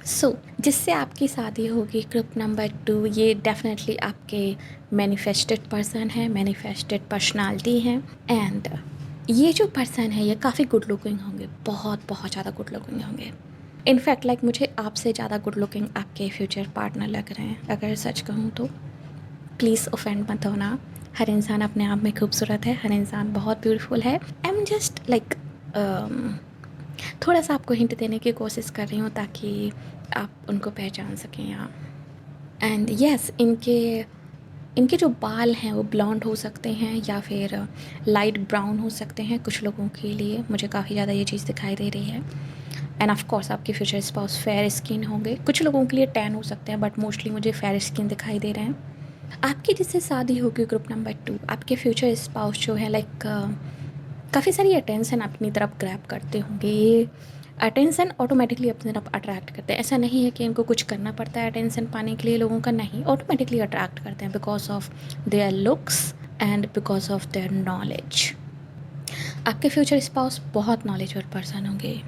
सो जिससे आपकी शादी होगी ग्रुप नंबर 2, ये डेफिनेटली आपके मैनिफेस्टेड पर्सन है, मैनिफेस्टेड पर्सनालिटी हैं। एंड ये जो पर्सन है ये काफ़ी गुड लुकिंग होंगे, बहुत बहुत ज़्यादा गुड लुकिंग होंगे। इनफैक्ट लाइक मुझे आपसे ज़्यादा गुड लुकिंग आपके फ्यूचर पार्टनर लग रहे हैं, अगर सच कहूँ तो। प्लीज़ ऑफेंड मत होना, हर इंसान अपने आप में खूबसूरत है, हर इंसान बहुत ब्यूटीफुल है। आई एम जस्ट लाइक थोड़ा सा आपको हिंट देने की कोशिश कर रही हूँ ताकि आप उनको पहचान सकें यहाँ। एंड यस, इनके जो बाल हैं वो ब्लॉन्ड हो सकते हैं या फिर लाइट ब्राउन हो सकते हैं कुछ लोगों के लिए, मुझे काफ़ी ज़्यादा ये चीज़ दिखाई दे रही है। एंड ऑफ कोर्स आपके फ्यूचर स्पाउस फेयर स्किन होंगे, कुछ लोगों के लिए टैन हो सकते हैं बट मोस्टली मुझे फेयर स्किन दिखाई दे रहे हैं। आपकी जिससे शादी होगी ग्रुप नंबर 2, आपके फ्यूचर स्पाउस जो है लाइक काफ़ी सारी अटेंशन अपनी तरफ ग्रैब करते होंगे। ये अटेंशन ऑटोमेटिकली अपनी तरफ अट्रैक्ट करते हैं, ऐसा नहीं है कि इनको कुछ करना पड़ता है अटेंशन पाने के लिए लोगों का, नहीं, ऑटोमेटिकली अट्रैक्ट करते हैं because of their looks and because of their knowledge. आपके फ्यूचर स्पाउस बहुत नॉलेजेबल पर्सन होंगे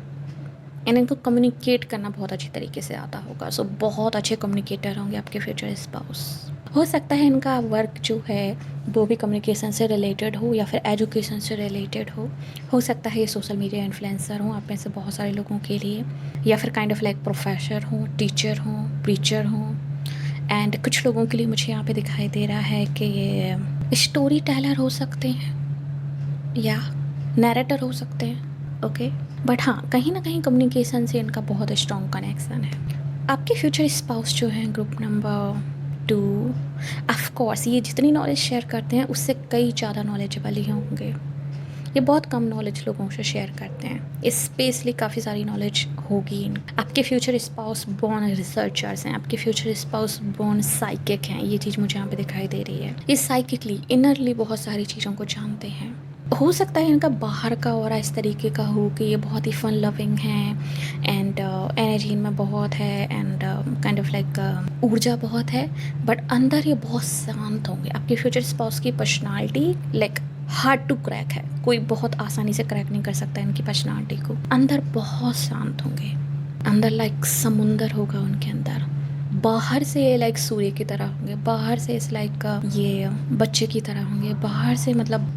एंड इनको कम्युनिकेट करना बहुत अच्छी तरीके से आता होगा। सो बहुत अच्छे कम्युनिकेटर होंगे आपके फ्यूचर स्पाउस। हो सकता है इनका वर्क जो है वो भी कम्युनिकेशन से रिलेटेड हो या फिर एजुकेशन से रिलेटेड हो सकता है ये सोशल मीडिया इन्फ्लुएंसर हो आप में से बहुत सारे लोगों के लिए, या फिर काइंड ऑफ लाइक प्रोफेसर हो, टीचर हो, प्रीचर हो। एंड कुछ लोगों के लिए मुझे यहाँ पे दिखाई दे रहा है कि ये स्टोरी टेलर हो सकते हैं या नैरेटर हो सकते हैं। ओके, बट हाँ, कहीं ना कहीं कम्युनिकेशन से इनका बहुत स्ट्रॉन्ग कनेक्शन है। आपके फ्यूचर स्पाउस जो हैं ग्रुप नंबर 2, ऑफ कोर्स ये जितनी नॉलेज शेयर करते हैं उससे कई ज़्यादा नॉलेजेबल ही होंगे। ये बहुत कम नॉलेज लोगों से शेयर करते हैं, स्पेशली काफ़ी सारी नॉलेज होगी। आपके फ्यूचर स्पाउस बोर्न रिसर्चर्स हैं, आपके फ्यूचर स्पाउस बोर्न साइकिक हैं, ये चीज़ मुझे यहाँ पे दिखाई दे रही है। ये साइकिकली इनरली बहुत सारी चीज़ों को जानते हैं। हो सकता है इनका बाहर का और इस तरीके का हो कि ये बहुत ही फन लविंग हैं एंड एनर्जी इनमें बहुत है एंड काइंड ऑफ लाइक ऊर्जा बहुत है, बट अंदर ये बहुत शांत होंगे। आपके फ्यूचर स्पाउस की personality like hard to crack है, कोई बहुत आसानी से क्रैक नहीं कर सकता इनकी पर्सनालिटी को। अंदर बहुत शांत होंगे, अंदर लाइक समुंदर होगा उनके अंदर। बाहर से ये लाइक सूर्य की तरह होंगे, बाहर से इस लाइक ये बच्चे की तरह होंगे, बाहर से मतलब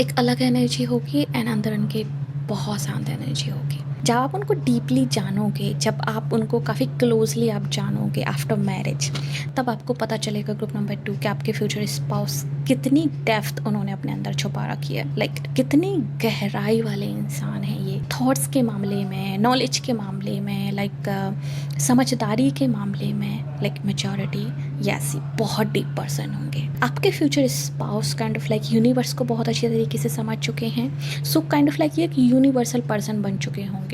एक अलग एनर्जी होगी एंड अंदर उनके बहुत शांत एनर्जी होगी। जब आप उनको डीपली जानोगे, जब आप उनको काफ़ी क्लोजली आप जानोगे आफ्टर मैरिज, तब आपको पता चलेगा ग्रुप नंबर 2 कि आपके फ्यूचर स्पाउस कितनी डेप्थ उन्होंने अपने अंदर छुपा रखी है, लाइक कितनी गहराई वाले इंसान हैं ये, थॉट्स के मामले में, नॉलेज के मामले में, लाइक समझदारी के मामले में, लाइक मेजॉरिटी यस बहुत डीप पर्सन होंगे। आपके future spouse kind of like universe को बहुत अच्छी तरीके से समझ चुके हैं। सो काइंड ऑफ लाइक ये एक यूनिवर्सल पर्सन बन चुके होंगे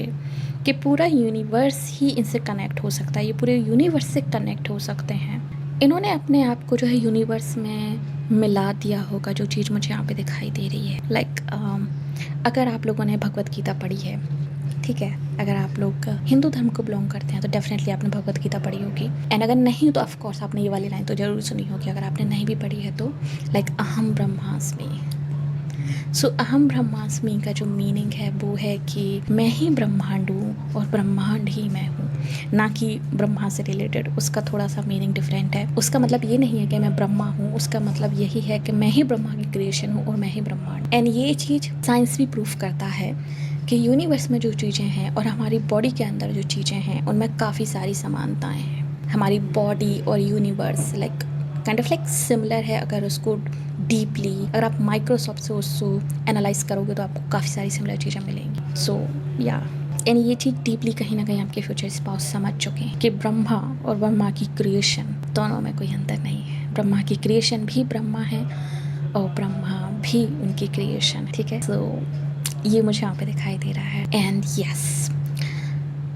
कि पूरा यूनिवर्स ही इनसे कनेक्ट हो सकता है, ये पूरे यूनिवर्स से कनेक्ट हो सकते हैं। इन्होंने अपने आप को जो है यूनिवर्स में मिला दिया होगा, जो चीज़ मुझे यहाँ पे दिखाई दे रही है। लाइक अगर आप लोगों ने भगवत गीता पढ़ी है, ठीक है। अगर आप लोग हिंदू धर्म को बिलोंग करते हैं तो डेफिनेटली आपने भगवत गीता पढ़ी होगी, एंड अगर नहीं तो ऑफकोर्स आपने ये वाली लाइन तो ज़रूर सुनी होगी। अगर आपने नहीं भी पढ़ी है तो लाइक अहम ब्रह्मास्मि। सो अहम ब्रह्मास्मि का जो मीनिंग है वो है कि मैं ही ब्रह्मांड हूँ और ब्रह्मांड ही मैं हूँ, ना कि ब्रह्मा से रिलेटेड। उसका थोड़ा सा मीनिंग डिफरेंट है। उसका मतलब ये नहीं है कि मैं ब्रह्मा हूँ, उसका मतलब यही है कि मैं ही ब्रह्मा की क्रिएशन हूँ और मैं ही ब्रह्मांड। एंड ये चीज़ साइंस भी प्रूफ करता है कि यूनिवर्स में जो चीज़ें हैं और हमारी बॉडी के अंदर जो चीज़ें हैं उनमें काफ़ी सारी समानताएँ हैं। हमारी बॉडी और universe like kind of like similar है। अगर उसको डीपली, अगर आप माइक्रोसॉफ्ट से उसको एनालाइज करोगे तो आपको काफ़ी सारी सिमिलर चीज़ें मिलेंगी। सो या एंड ये चीज़ डीपली कहीं ना कहीं आपके फ्यूचर स्पाउस समझ चुके हैं कि ब्रह्मा और ब्रह्मा की क्रिएशन दोनों में कोई अंतर नहीं है। ब्रह्मा की क्रिएशन भी ब्रह्मा है और ब्रह्मा भी उनकी क्रिएशन, ठीक है। सो ये मुझे यहाँ पे दिखाई दे रहा है। एंड यस,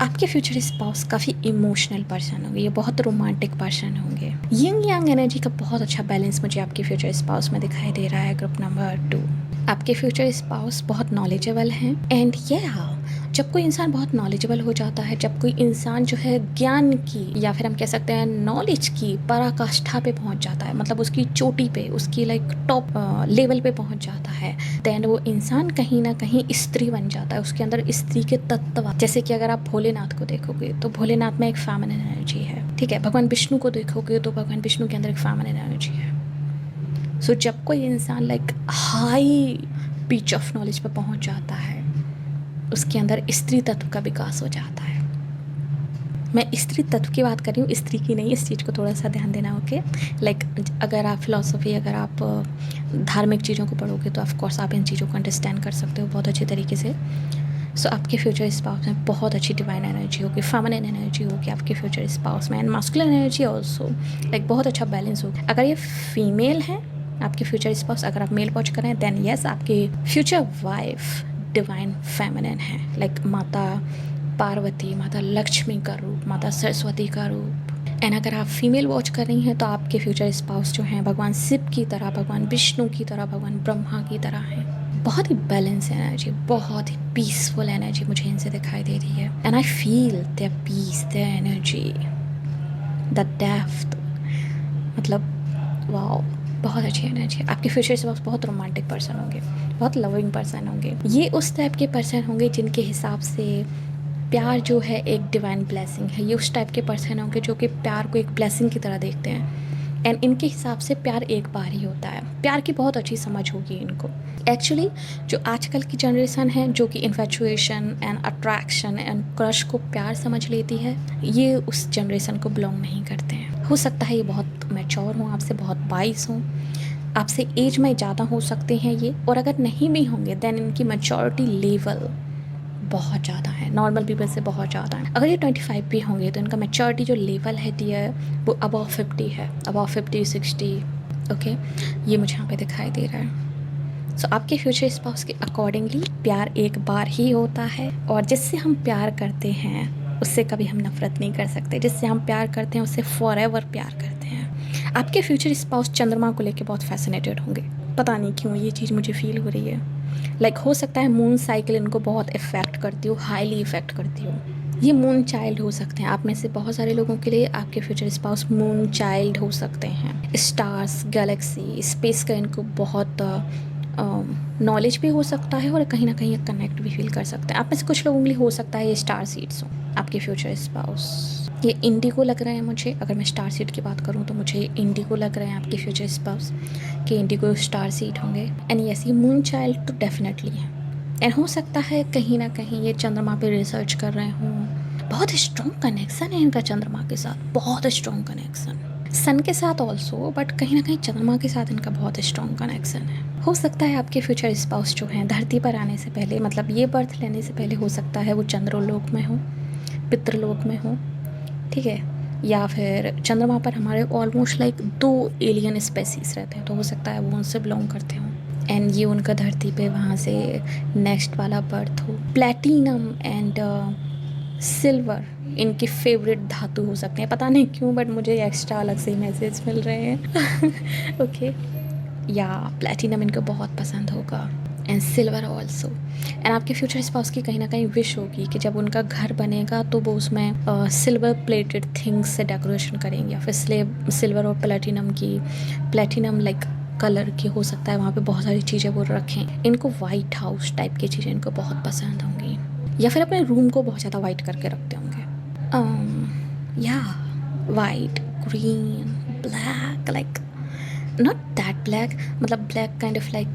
आपके फ्यूचर स्पाउस काफ़ी इमोशनल पर्सन होंगे, ये बहुत रोमांटिक पर्सन होंगे। यंग यांग एनर्जी का बहुत अच्छा बैलेंस मुझे आपके फ्यूचर स्पाउस में दिखाई दे रहा है। ग्रुप नंबर 2, आपके फ्यूचर स्पाउस बहुत नॉलेजेबल हैं। एंड जब कोई इंसान बहुत नॉलेजेबल हो जाता है, जब कोई इंसान जो है ज्ञान की या फिर हम कह सकते हैं नॉलेज की पराकाष्ठा पे पहुंच जाता है, मतलब उसकी चोटी पे, उसकी लाइक टॉप लेवल पे पहुंच जाता है, देन वो इंसान कहीं ना कहीं स्त्री बन जाता है। उसके अंदर स्त्री के तत्व, जैसे कि अगर आप भोलेनाथ को देखोगे तो भोलेनाथ में एक फेमिनिन एनर्जी है, ठीक है। भगवान विष्णु को देखोगे तो भगवान विष्णु के अंदर एक फेमिनिन एनर्जी है। सो जब कोई इंसान like high pitch of knowledge पे पहुंच जाता है, उसके अंदर स्त्री तत्व का विकास हो जाता है। मैं स्त्री तत्व की बात कर रही हूँ, स्त्री की नहीं। इस चीज़ को थोड़ा सा ध्यान देना, ओके। लाइक अगर आप फिलॉसफी, अगर आप धार्मिक चीज़ों को पढ़ोगे तो ऑफकोर्स आप इन चीज़ों को अंडरस्टैंड कर सकते हो बहुत अच्छे तरीके से। सो आपके फ्यूचर स्पाउस में बहुत अच्छी डिवाइन एनर्जी होगी, फेमिनिन एनर्जी होगी आपके फ्यूचर स्पाउस में, and masculine energy also, like बहुत अच्छा बैलेंस होगा। अगर ये फीमेल है आपके फ्यूचर स्पाउस, अगर आप मेल वॉच करें देन यस, आपकी फ्यूचर वाइफ डिवाइन फेमिनिन है, लाइक माता पार्वती, माता लक्ष्मी का रूप, माता सरस्वती का रूप। एंड अगर आप फीमेल वॉच कर रही हैं तो आपके फ्यूचर स्पाउस जो हैं भगवान शिव की तरह, भगवान विष्णु की तरह, भगवान ब्रह्मा की तरह हैं। बहुत ही बैलेंस एनर्जी, बहुत ही पीसफुल एनर्जी मुझे इनसे दिखाई दे रही है। And I feel their peace, their energy, the depth, मतलब वाओ, बहुत अच्छी एनर्जी। आपके फ्यूचर से बहुत रोमांटिक पर्सन होंगे, बहुत लविंग पर्सन होंगे। ये उस टाइप के पर्सन होंगे जिनके हिसाब से प्यार जो है एक डिवाइन ब्लेसिंग है। ये उस टाइप के पर्सन होंगे जो कि प्यार को एक ब्लेसिंग की तरह देखते हैं। एंड इनके हिसाब से प्यार एक बार ही होता है। प्यार की बहुत अच्छी समझ होगी इनको। एक्चुअली जो आजकल की जनरेशन है जो कि infatuation and attraction and crush को प्यार समझ लेती है, ये उस जनरेशन को बिलोंग नहीं करते हैं। हो सकता है ये बहुत मैच्योर हों, आपसे बहुत वाइज हों, आपसे एज में ज़्यादा हो सकते हैं ये, और अगर नहीं भी होंगे देन इनकी मैच्योरिटी लेवल बहुत ज़्यादा है, नॉर्मल पीपल से बहुत ज़्यादा है। अगर ये 25 भी होंगे तो इनका मैच्योरिटी जो लेवल है डियर वो अबव 50 है, अबव 50 60, ओके। ये मुझे यहाँ पे दिखाई दे रहा है। सो आपके फ्यूचर स्पाउस के अकॉर्डिंगली प्यार एक बार ही होता है, और जिससे हम प्यार करते हैं उससे कभी हम नफरत नहीं कर सकते। जिससे हम प्यार करते हैं उससे फॉरएवर प्यार करते हैं। आपके फ्यूचर स्पाउस चंद्रमा को लेकर बहुत फैसिनेटेड होंगे, पता नहीं क्यों ये चीज़ मुझे फील हो रही है। लाइक हो सकता है मून साइकिल इनको बहुत इफ़ेक्ट करती हो, हाईली इफ़ेक्ट करती हो। ये मून चाइल्ड हो सकते हैं आप में से बहुत सारे लोगों के लिए। आपके फ्यूचर स्पाउस मून चाइल्ड हो सकते हैं। स्टार्स, गैलेक्सी, स्पेस का इनको बहुत नॉलेज भी हो सकता है, और कहीं ना कहीं कनेक्ट भी फील कर सकते हैं। आप में से कुछ लोगों के लिए हो सकता है ये स्टार सीड्स हो आपके फ्यूचर स्पाउस। ये इंडिगो लग रहे हैं मुझे, अगर मैं स्टार सीड की बात करूँ तो मुझे इंडिगो लग रहे हैं आपके फ्यूचर स्पाउस, कि इंडिगो स्टार सीड होंगे। एंड यस, ये मून चाइल्ड तो डेफिनेटली है। एंड हो सकता है कहीं ना कहीं ये चंद्रमा पे रिसर्च कर रहे हों। बहुत स्ट्रॉन्ग कनेक्शन है इनका चंद्रमा के साथ, बहुत स्ट्रॉन्ग कनेक्शन, सन के साथ ऑल्सो, बट कहीं ना कहीं चंद्रमा के साथ इनका बहुत स्ट्रॉन्ग कनेक्शन है। हो सकता है आपके फ्यूचर स्पाउस जो हैं धरती पर आने से पहले, मतलब ये बर्थ लेने से पहले, हो सकता है वो चंद्रलोक में हो, पितृलोक में हो, ठीक है। या फिर चंद्रमा पर हमारे ऑलमोस्ट लाइक 2 एलियन स्पेसीज रहते हैं, तो हो सकता है वो उनसे बिलोंग करते हों। एंड ये उनका धरती पे वहाँ से नेक्स्ट वाला बर्थ हो। प्लेटिनम एंड सिल्वर इनके फेवरेट धातु हो सकते हैं, पता नहीं क्यों, बट मुझे एक्स्ट्रा अलग से मैसेज मिल रहे हैं ओके। या प्लेटिनम इनको बहुत पसंद होगा। And silver also. एंड आपके फ्यूचर स्पाउस की कहीं ना कहीं विश होगी कि जब उनका घर बनेगा तो वो उसमें सिल्वर प्लेटेड थिंग्स से डेकोरेशन करेंगे, या फिर सिल्वर और प्लेटिनम लाइक कलर की हो सकता है, वहाँ पे बहुत सारी चीज़ें वो रखें। इनको वाइट हाउस टाइप की चीज़ें इनको बहुत पसंद होंगी, या फिर अपने रूम को बहुत ज़्यादा वाइट करके रखते होंगे। या white, green, black, like not that black, मतलब black kind of like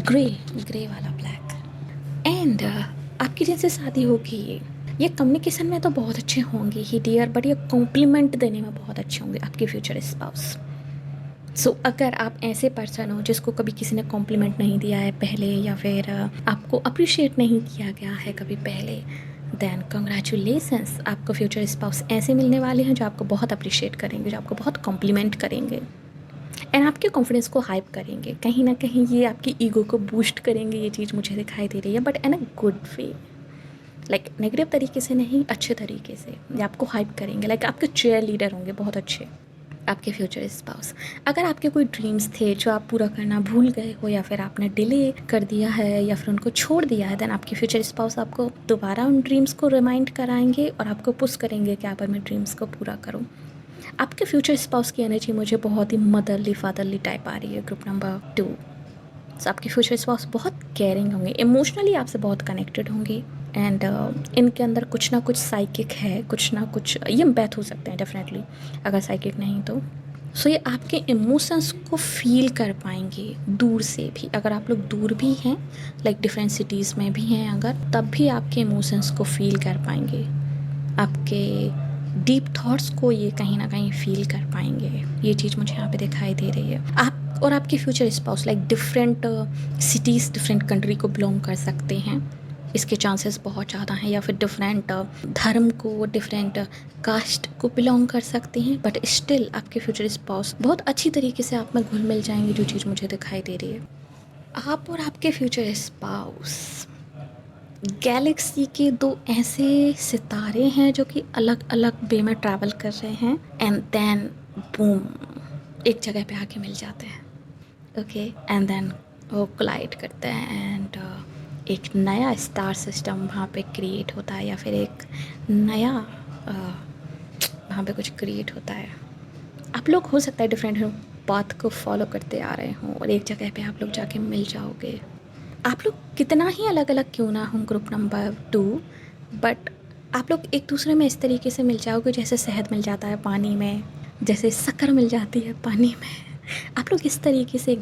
grey वाला ब्लैक। एंड आपकी जैसे शादी होगी, ये कम्युनिकेशन में तो बहुत अच्छे होंगे ही डियर, बट ये कॉम्प्लीमेंट देने में बहुत अच्छे होंगे आपके फ्यूचर स्पाउस। सो अगर आप ऐसे पर्सन हो जिसको कभी किसी ने कॉम्प्लीमेंट नहीं दिया है पहले, या फिर आपको अप्रिशिएट नहीं किया गया है कभी पहले, देन कंग्रेचुलेसन्स, आपको फ्यूचर स्पाउस ऐसे मिलने वाले हैं जो आपको बहुत अप्रिशिएट करेंगे, जो आपको बहुत कॉम्प्लीमेंट करेंगे एंड आपके कॉन्फिडेंस को हाइप करेंगे। कहीं ना कहीं ये आपकी ईगो को बूस्ट करेंगे, ये चीज़ मुझे दिखाई दे रही है, but in a good way, like negative तरीके से नहीं, अच्छे तरीके से। ये आपको हाइप करेंगे, लाइक आपके चेयर लीडर होंगे बहुत अच्छे आपके फ्यूचर स्पाउस। अगर आपके कोई ड्रीम्स थे जो आप पूरा करना भूल गए हो, या फिर आपने डिले कर दिया है, या फिर उनको छोड़ दिया है, देन आपके फ्यूचर स्पाउस आपको दोबारा उन ड्रीम्स को रिमाइंड कराएंगे और आपको पुश करेंगे कि आप अपने ड्रीम्स को पूरा करो। आपके फ्यूचर स्पाउस की एनर्जी मुझे बहुत ही मदरली फादरली टाइप आ रही है, ग्रुप नंबर 2। सो आपके फ्यूचर स्पाउस बहुत केयरिंग होंगे, इमोशनली आपसे बहुत कनेक्टेड होंगे एंड इनके अंदर कुछ ना कुछ साइकिक है, कुछ ना कुछ, ये बैथ हो सकते हैं डेफिनेटली, अगर साइकिक नहीं तो। सो ये आपके इमोशंस को फील कर पाएंगे दूर से भी। अगर आप लोग दूर भी हैं, लाइक डिफरेंट सिटीज़ में भी हैं अगर, तब भी आपके इमोशंस को फील कर पाएंगे, आपके डीप थॉट्स को ये कहीं ना कहीं फील कर पाएंगे। ये चीज़ मुझे यहाँ पे दिखाई दे रही है। आप और आपके future spouse like different cities, different country को बिलोंग कर सकते हैं, इसके चांसेस बहुत ज़्यादा हैं, या फिर डिफरेंट धर्म को, डिफरेंट कास्ट को बिलोंग कर सकते हैं, बट स्टिल आपके फ्यूचर स्पाउस बहुत अच्छी तरीके से आप में घुल मिल जाएंगे, जो चीज़ मुझे दिखाई दे रही है। आप और आपके फ्यूचर स्पाउस गैलेक्सी के दो ऐसे सितारे हैं जो कि अलग अलग वे में ट्रैवल कर रहे हैं, एंड देन बूम, एक जगह पे आके मिल जाते हैं। ओके, एंड देन वो कोलाइड करते हैं एंड एक नया स्टार सिस्टम वहाँ पे क्रिएट होता है, या फिर एक नया वहाँ पे कुछ क्रिएट होता है। आप लोग हो सकता है डिफरेंट पाथ को फॉलो करते आ रहे हों और एक जगह पे आप लोग जाके मिल जाओगे। आप लोग कितना ही अलग अलग क्यों ना हों, ग्रुप नंबर 2, बट आप लोग एक दूसरे में इस तरीके से मिल जाओगे जैसे शहद मिल जाता है पानी में, जैसे शक्कर मिल जाती है पानी में। आप लोग इस तरीके से एक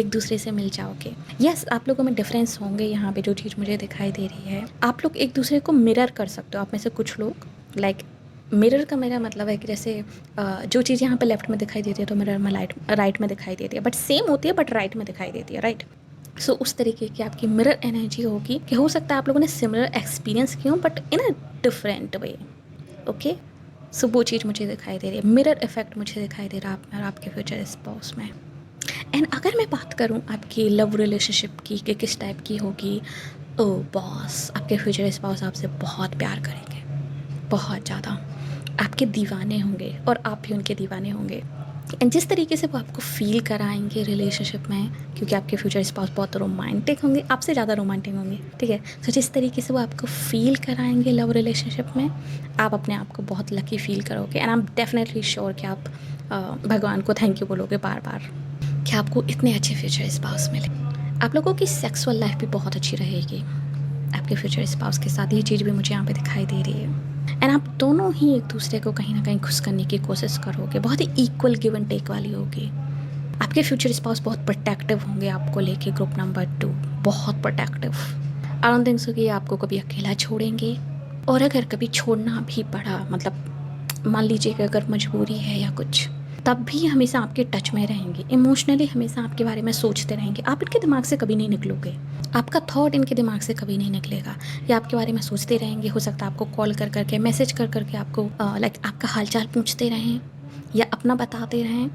दूसरे से मिल जाओगे। यस, आप लोगों में डिफरेंस होंगे यहाँ पे, जो चीज़ मुझे दिखाई दे रही है। आप लोग एक दूसरे को मिरर कर सकते हो। आप में से कुछ लोग लाइक मिरर का मेरा मतलब है कि जैसे जो चीज़ यहाँ पे लेफ्ट में दिखाई देती है तो मिरर में राइट में दिखाई देती है, बट सेम होती है, बट राइट में दिखाई देती है, राइट। सो उस तरीके की आपकी मिरर एनर्जी होगी कि हो सकता है आप लोगों ने सिमिलर एक्सपीरियंस किया हो, but in a different way. Okay, so वो चीज़ मुझे दिखाई दे रही है, मिरर इफेक्ट मुझे दिखाई दे रहा है आप में और आपके फ्यूचर स्पाउस में। एंड अगर मैं बात करूँ आपकी लव रिलेशनशिप की कि किस टाइप की होगी, ओ बॉस, आपके फ्यूचर स्पाउस आपसे बहुत प्यार करेंगे, बहुत ज़्यादा आपके दीवाने होंगे और आप भी उनके दीवाने होंगे। एंड जिस तरीके से वो आपको फील कराएंगे रिलेशनशिप में, क्योंकि आपके फ्यूचर स्पाउस बहुत रोमांटिक होंगे, आपसे ज़्यादा रोमांटिक होंगे, ठीक है। सो जिस तरीके से वो आपको फील कराएंगे लव रिलेशनशिप में, आप अपने आप को बहुत लकी फील करोगे। And I am definitely sure कि आप भगवान को थैंक यू बोलोगे बार बार कि आपको इतने अच्छे फ्यूचर स्पाउस मिले। आप लोगों की सेक्सुअल लाइफ भी बहुत अच्छी रहेगी आपके फ्यूचर स्पाउस के साथ, ये चीज़ भी मुझे यहाँ पे दिखाई दे रही है। एंड आप दोनों ही एक दूसरे को कहीं ना कहीं खुश करने की कोशिश करोगे, बहुत ही इक्वल गिव एंड टेक वाली होगी। आपके फ्यूचर स्पाउस बहुत प्रोटेक्टिव होंगे आपको लेके, ग्रुप नंबर 2, बहुत protective. I don't think so कि आपको कभी अकेला छोड़ेंगे, और अगर कभी छोड़ना भी पड़ा, मतलब मान लीजिए कि अगर मजबूरी है या कुछ, तब भी हमेशा आपके टच में रहेंगे, इमोशनली हमेशा आपके बारे में सोचते रहेंगे। आप इनके दिमाग से कभी नहीं निकलोगे, आपका थॉट इनके दिमाग से कभी नहीं निकलेगा, या आपके बारे में सोचते रहेंगे। हो सकता है आपको कॉल कर करके, मैसेज कर करके आपको लाइक आपका हालचाल पूछते रहें या अपना बताते रहें।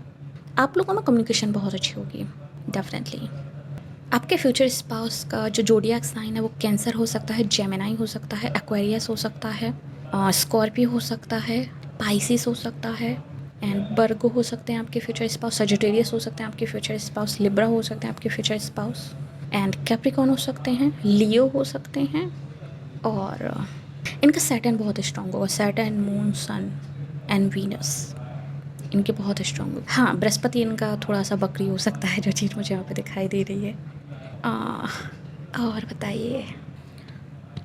आप लोगों में कम्युनिकेशन बहुत अच्छी होगी डेफिनेटली। आपके फ्यूचर स्पाउस का जो जोडियाक साइन है वो कैंसर हो सकता है, जेमिनाई हो सकता है, एक्वेरियस हो सकता है, स्कॉर्पियो हो सकता है, पाइसिस हो सकता है, एंड बर्गो हो सकते हैं आपके फ्यूचर स्पाउस, सजिटेरियस हो सकते हैं आपके फ्यूचर स्पाउस, लिब्रा हो सकते हैं आपके फ्यूचर स्पाउस, एंड कैप्रिकॉर्न हो सकते हैं, लियो हो सकते हैं, और इनका सैटर्न बहुत स्ट्रॉन्ग होगा, Saturn, moon, sun and Venus इनके बहुत स्ट्रॉन्ग होगा। हाँ, बृहस्पति इनका थोड़ा सा बकरी हो सकता है, जो चीज़ मुझे यहाँ पे दिखाई दे रही है। और बताइए,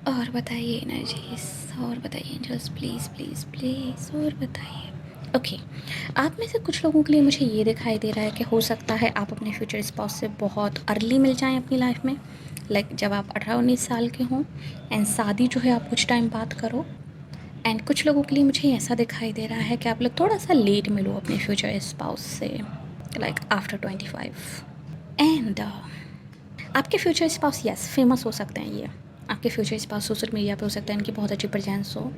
और बताइए एनर्जीज, और बताइए एंजल्स, प्लीज़ प्लीज़ प्लीज़, और बताइए। ओके, आप में से कुछ लोगों के लिए मुझे ये दिखाई दे रहा है कि हो सकता है आप अपने फ्यूचर स्पाउस से बहुत अर्ली मिल जाएं अपनी लाइफ में, लाइक जब आप 18-19 साल के हों, एंड शादी जो है आप कुछ टाइम बाद करो। एंड कुछ लोगों के लिए मुझे ऐसा दिखाई दे रहा है कि आप लोग थोड़ा सा लेट मिलो अपने फ्यूचर स्पाउस से, लाइक आफ्टर 25। एंड आपके फ्यूचर स्पाउस यस फेमस हो सकते हैं, ये आपके फ्यूचर स्पाउस सोशल मीडिया पे हो सकता है, इनकी बहुत अच्छी प्रेजेंस हो।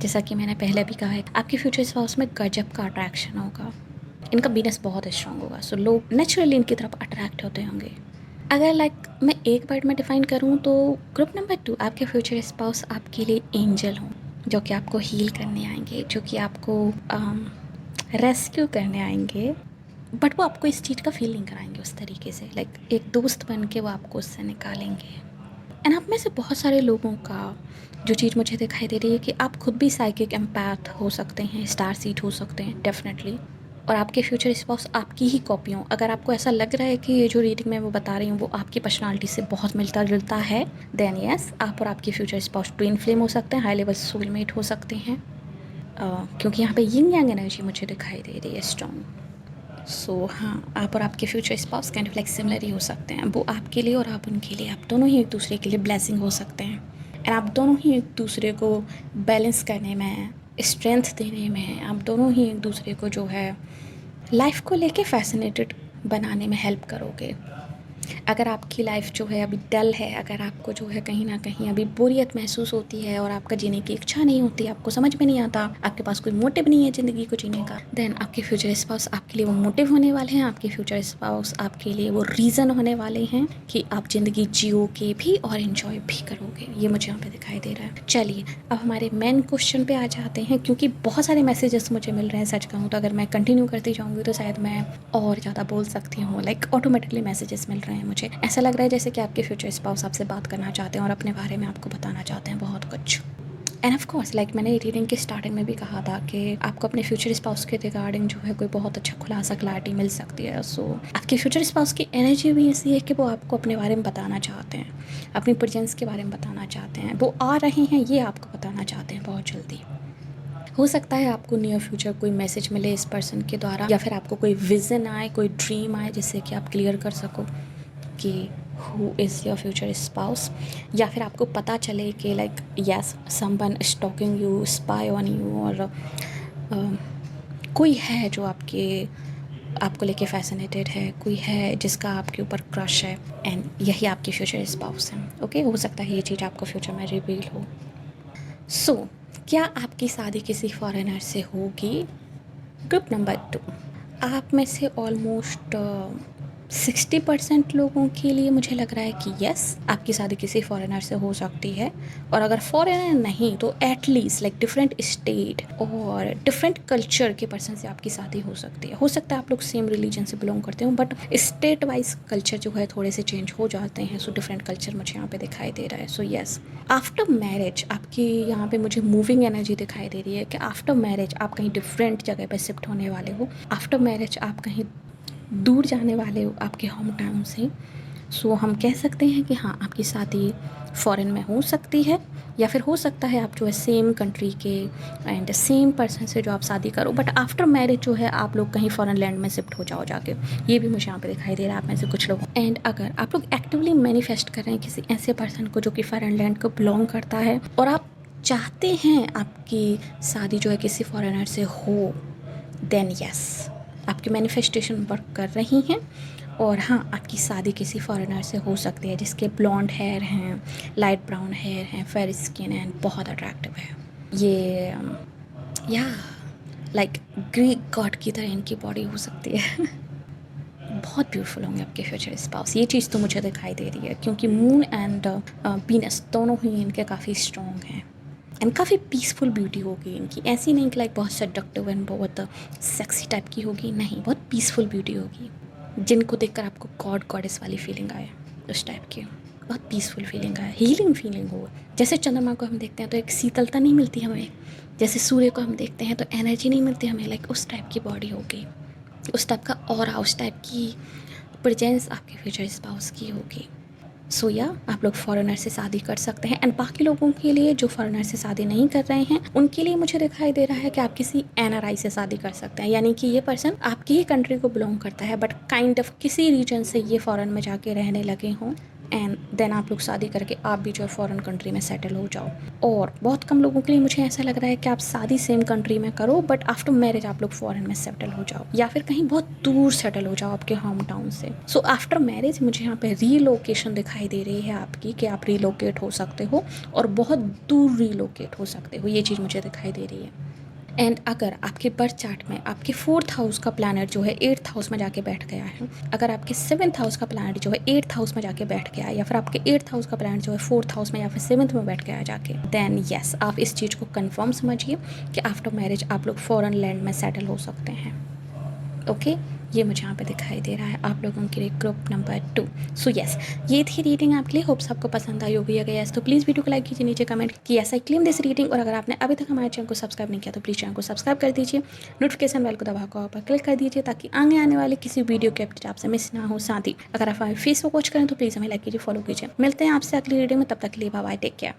जैसा कि मैंने पहले भी कहा है, आपके फ्यूचर स्पाउस में गजब का अट्रैक्शन होगा, इनका बिजनेस बहुत स्ट्रांग होगा, सो लोग नेचुरली इनकी तरफ अट्रैक्ट होते होंगे। अगर लाइक मैं एक वर्ड में डिफाइन करूँ तो ग्रुप नंबर 2 आपके फ्यूचर स्पाउस आपके लिए एंजल हों, जो कि आपको हील करने आएंगे, जो कि आपको रेस्क्यू करने आएंगे, बट वो आपको इस चीज़ का फील नहीं कराएंगे उस तरीके से, लाइक एक दोस्त बन के वो आपको उससे निकालेंगे। एंड आप में से बहुत सारे लोगों का जो चीज़ मुझे दिखाई दे रही है कि आप खुद भी साइकिक एम्पैथ हो सकते हैं, स्टार सीड हो सकते हैं डेफिनेटली, और आपके फ्यूचर स्पाउस आपकी ही कॉपी हो। अगर आपको ऐसा लग रहा है कि ये जो रीडिंग मैं वो बता रही हूँ वो आपकी पर्सनालिटी से बहुत मिलता जुलता है, देन यस, आप और आपके फ्यूचर स्पाउस ट्विन फ्लेम हो सकते हैं, हाई लेवल सोलमेट हो सकते हैं, क्योंकि यहाँ पे यिंग यांग एनर्जी मुझे दिखाई दे रही है स्ट्रॉन्ग। सो हाँ, आप और आपके future spouse kind of like similar ही हो सकते हैं, वो आपके लिए और आप उनके लिए, आप दोनों ही एक दूसरे के लिए ब्लेसिंग हो सकते हैं, एंड आप दोनों ही एक दूसरे को बैलेंस करने में, स्ट्रेंथ देने में, आप दोनों ही एक दूसरे को जो है लाइफ को लेके फैसिनेटेड बनाने में हेल्प करोगे। अगर आपकी लाइफ जो है अभी डल है, अगर आपको जो है कहीं ना कहीं अभी बोरियत महसूस होती है और आपका जीने की इच्छा नहीं होती, आपको समझ में नहीं आता, आपके पास कोई मोटिव नहीं है ज़िंदगी को जीने का, देन आपके फ्यूचर स्पाउस आपके लिए वो मोटिव होने वाले हैं, आपके फ्यूचर स्पाउस आपके लिए वो रीज़न होने वाले हैं कि आप ज़िंदगी जियोगे भी और इन्जॉय भी करोगे। ये मुझे यहाँ पे दिखाई दे रहा है। चलिए अब हमारे मेन क्वेश्चन पे आ जाते हैं, क्योंकि बहुत सारे मैसेजेस मुझे मिल रहे हैं, सच कहूँ तो अगर मैं कंटिन्यू करती जाऊँगी तो शायद मैं और ज़्यादा बोल सकती हूँ, लाइक ऑटोमेटिकली मैसेजेस मिल रहे हैं मुझे, ऐसा लग रहा है जैसे कि आपके फ्यूचर स्पाउस आपसे बात करना चाहते हैं और अपने बारे में आपको बताना चाहते हैं बहुत कुछ। एंड ऑफ कोर्स लाइक मैंने रीडिंग की स्टार्टिंग में भी कहा था कि आपको अपने फ्यूचर स्पाउस के रिगार्डिंग जो है कोई बहुत अच्छा खुलासा क्लैरिटी मिल सकती है। सो आपके फ्यूचर स्पाउस की एनर्जी भी ऐसी है कि वो आपको अपने बारे में बताना चाहते हैं, अपनी प्रेजेंस के बारे में बताना चाहते हैं, वो आ रहे हैं ये आपको बताना चाहते हैं बहुत जल्दी। हो सकता है आपको नियर फ्यूचर कोई मैसेज मिले इस पर्सन के द्वारा, या फिर आपको कोई विज़न आए, कोई ड्रीम आए जिससे कि आप क्लियर कर सको कि who is your future spouse, या फिर आपको पता चले कि like yes someone stalking you, spy on you, और कोई है जो आपको लेके फैसिनेटेड है, कोई है जिसका आपके ऊपर क्रश है, एंड यही आपके फ्यूचर स्पाउस हैं। ओके, हो सकता है ये चीज़ आपको फ्यूचर में रिवील हो। सो क्या आपकी शादी किसी फॉरेनर से होगी? ग्रुप नंबर 2 आप में से ऑलमोस्ट 60% लोगों के लिए मुझे लग रहा है कि यस आपकी शादी किसी फॉरेनर से हो सकती है, और अगर फॉरेनर नहीं तो एटलीस्ट लाइक डिफरेंट स्टेट और डिफरेंट कल्चर के पर्सन से आपकी शादी हो सकती है। हो सकता है आप लोग सेम रिलीजन से बिलोंग करते हो, बट स्टेट वाइज कल्चर जो है थोड़े से चेंज हो जाते हैं, सो डिफरेंट कल्चर मुझे यहाँ पे दिखाई दे रहा है। सो यस, आफ्टर मैरिज आपकी यहाँ पे मुझे मूविंग एनर्जी दिखाई दे रही है कि आफ्टर मैरिज आप कहीं डिफरेंट जगह पे शिफ्ट होने वाले हो, आफ्टर मैरिज आप कहीं दूर जाने वाले हो आपके होम टाउन से। सो हम कह सकते हैं कि हाँ आपकी शादी फॉरेन में हो सकती है, या फिर हो सकता है आप जो है सेम कंट्री के एंड सेम पर्सन से जो आप शादी करो, बट आफ्टर मैरिज जो है आप लोग कहीं फॉरेन लैंड में शिफ्ट हो जाओ जाके। ये भी मुझे यहाँ पे दिखाई दे रहा है आप में से कुछ लोग। एंड अगर आप लोग एक्टिवली मैनिफेस्ट कर रहे हैं किसी ऐसे पर्सन को जो कि फॉरेन लैंड को बिलोंग करता है, और आप चाहते हैं आपकी शादी जो है किसी फॉरेनर से हो, देन यस आपकी मैनिफेस्टेशन वर्क कर रही हैं, और हाँ आपकी शादी किसी फॉरेनर से हो सकती है जिसके ब्लॉन्ड हेयर हैं, लाइट ब्राउन हेयर हैं, फेयर स्किन है, बहुत अट्रैक्टिव है। ये या लाइक ग्रीक गॉड की तरह इनकी बॉडी हो सकती है। बहुत ब्यूटीफुल होंगे आपके फ्यूचर स्पाउस, ये चीज़ तो मुझे दिखाई दे रही है, क्योंकि मून एंड वीनस दोनों ही इनके काफ़ी स्ट्रॉन्ग हैं, एंड काफ़ी पीसफुल ब्यूटी होगी इनकी, ऐसी नहीं कि लाइक बहुत सेडक्टिव एंड बहुत सेक्सी टाइप की होगी, नहीं, बहुत पीसफुल ब्यूटी होगी जिनको देखकर आपको गॉड गॉडेस वाली फीलिंग आए, उस टाइप की बहुत पीसफुल फीलिंग आए, हीलिंग फीलिंग हो। जैसे चंद्रमा को हम देखते हैं तो एक शीतलता नहीं मिलती हमें, जैसे सूर्य को हम देखते हैं तो एनर्जी नहीं मिलती हमें, लाइक उस टाइप की बॉडी होगी, उस टाइप का ऑरा, उस टाइप की प्रेजेंस आपके फ्यूचर स्पाउस की होगी। सो या आप लोग फॉरेनर से शादी कर सकते हैं। एंड बाकी लोगों के लिए जो फॉरेनर से शादी नहीं कर रहे हैं उनके लिए मुझे दिखाई दे रहा है कि आप किसी एनआरआई से शादी कर सकते हैं, यानी कि ये पर्सन आपकी ही कंट्री को बिलोंग करता है बट काइंड ऑफ किसी रीजन से ये फॉरेन में जाके रहने लगे हों, एंड देन आप लोग शादी करके आप भी जो है फॉरेन कंट्री में सेटल हो जाओ। और बहुत कम लोगों के लिए मुझे ऐसा लग रहा है कि आप शादी सेम कंट्री में करो बट आफ्टर मैरिज आप लोग फॉरेन में सेटल हो जाओ या फिर कहीं बहुत दूर सेटल हो जाओ आपके होम टाउन से। सो आफ्टर मैरिज मुझे यहाँ पे रीलोकेशन दिखाई दे रही है आपकी, कि आप रीलोकेट हो सकते हो और बहुत दूर रीलोकेट हो सकते हो, ये चीज़ मुझे दिखाई दे रही है। एंड अगर आपके बर्थ चार्ट में आपके 4th हाउस का प्लैनेट जो है 8th हाउस में जाके बैठ गया है, अगर आपके 7th हाउस का प्लैनेट जो है 8th हाउस में जाके बैठ गया है, या फिर आपके 8th हाउस का प्लैनेट जो है 4th हाउस में या फिर 7th में बैठ गया है जाके, देन यस आप इस चीज़ को कंफर्म समझिए कि आफ्टर मैरिज आप लोग फॉरेन लैंड में सेटल हो सकते हैं। ओके, ये मुझे यहाँ पे दिखाई दे रहा है आप लोगों के लिए ग्रुप नंबर 2। सो यस, ये थी रीडिंग आपके लिए, होप्स आपको पसंद आई होगी। अगर यस तो प्लीज़ वीडियो को लाइक कीजिए, नीचे कमेंट कि yes I claim this reading, और अगर आपने अभी तक हमारे चैनल को सब्सक्राइब नहीं किया तो प्लीज़ चैनल को सब्सक्राइब कर दीजिए, नोटिफिकेशन बेल को दबा कर पर क्लिक कर दीजिए ताकि आगे आने वाले किसी वीडियो के अपडेट आपसे मिस ना हो। साथ ही अगर आप हमारे फेसबुक वॉच करें तो प्लीज़ हमें लाइक कीजिए, फॉलो कीजिए। मिलते हैं आपसे अगली रीडिंग में, तब तक के लिए बाय बाय, टेक केयर।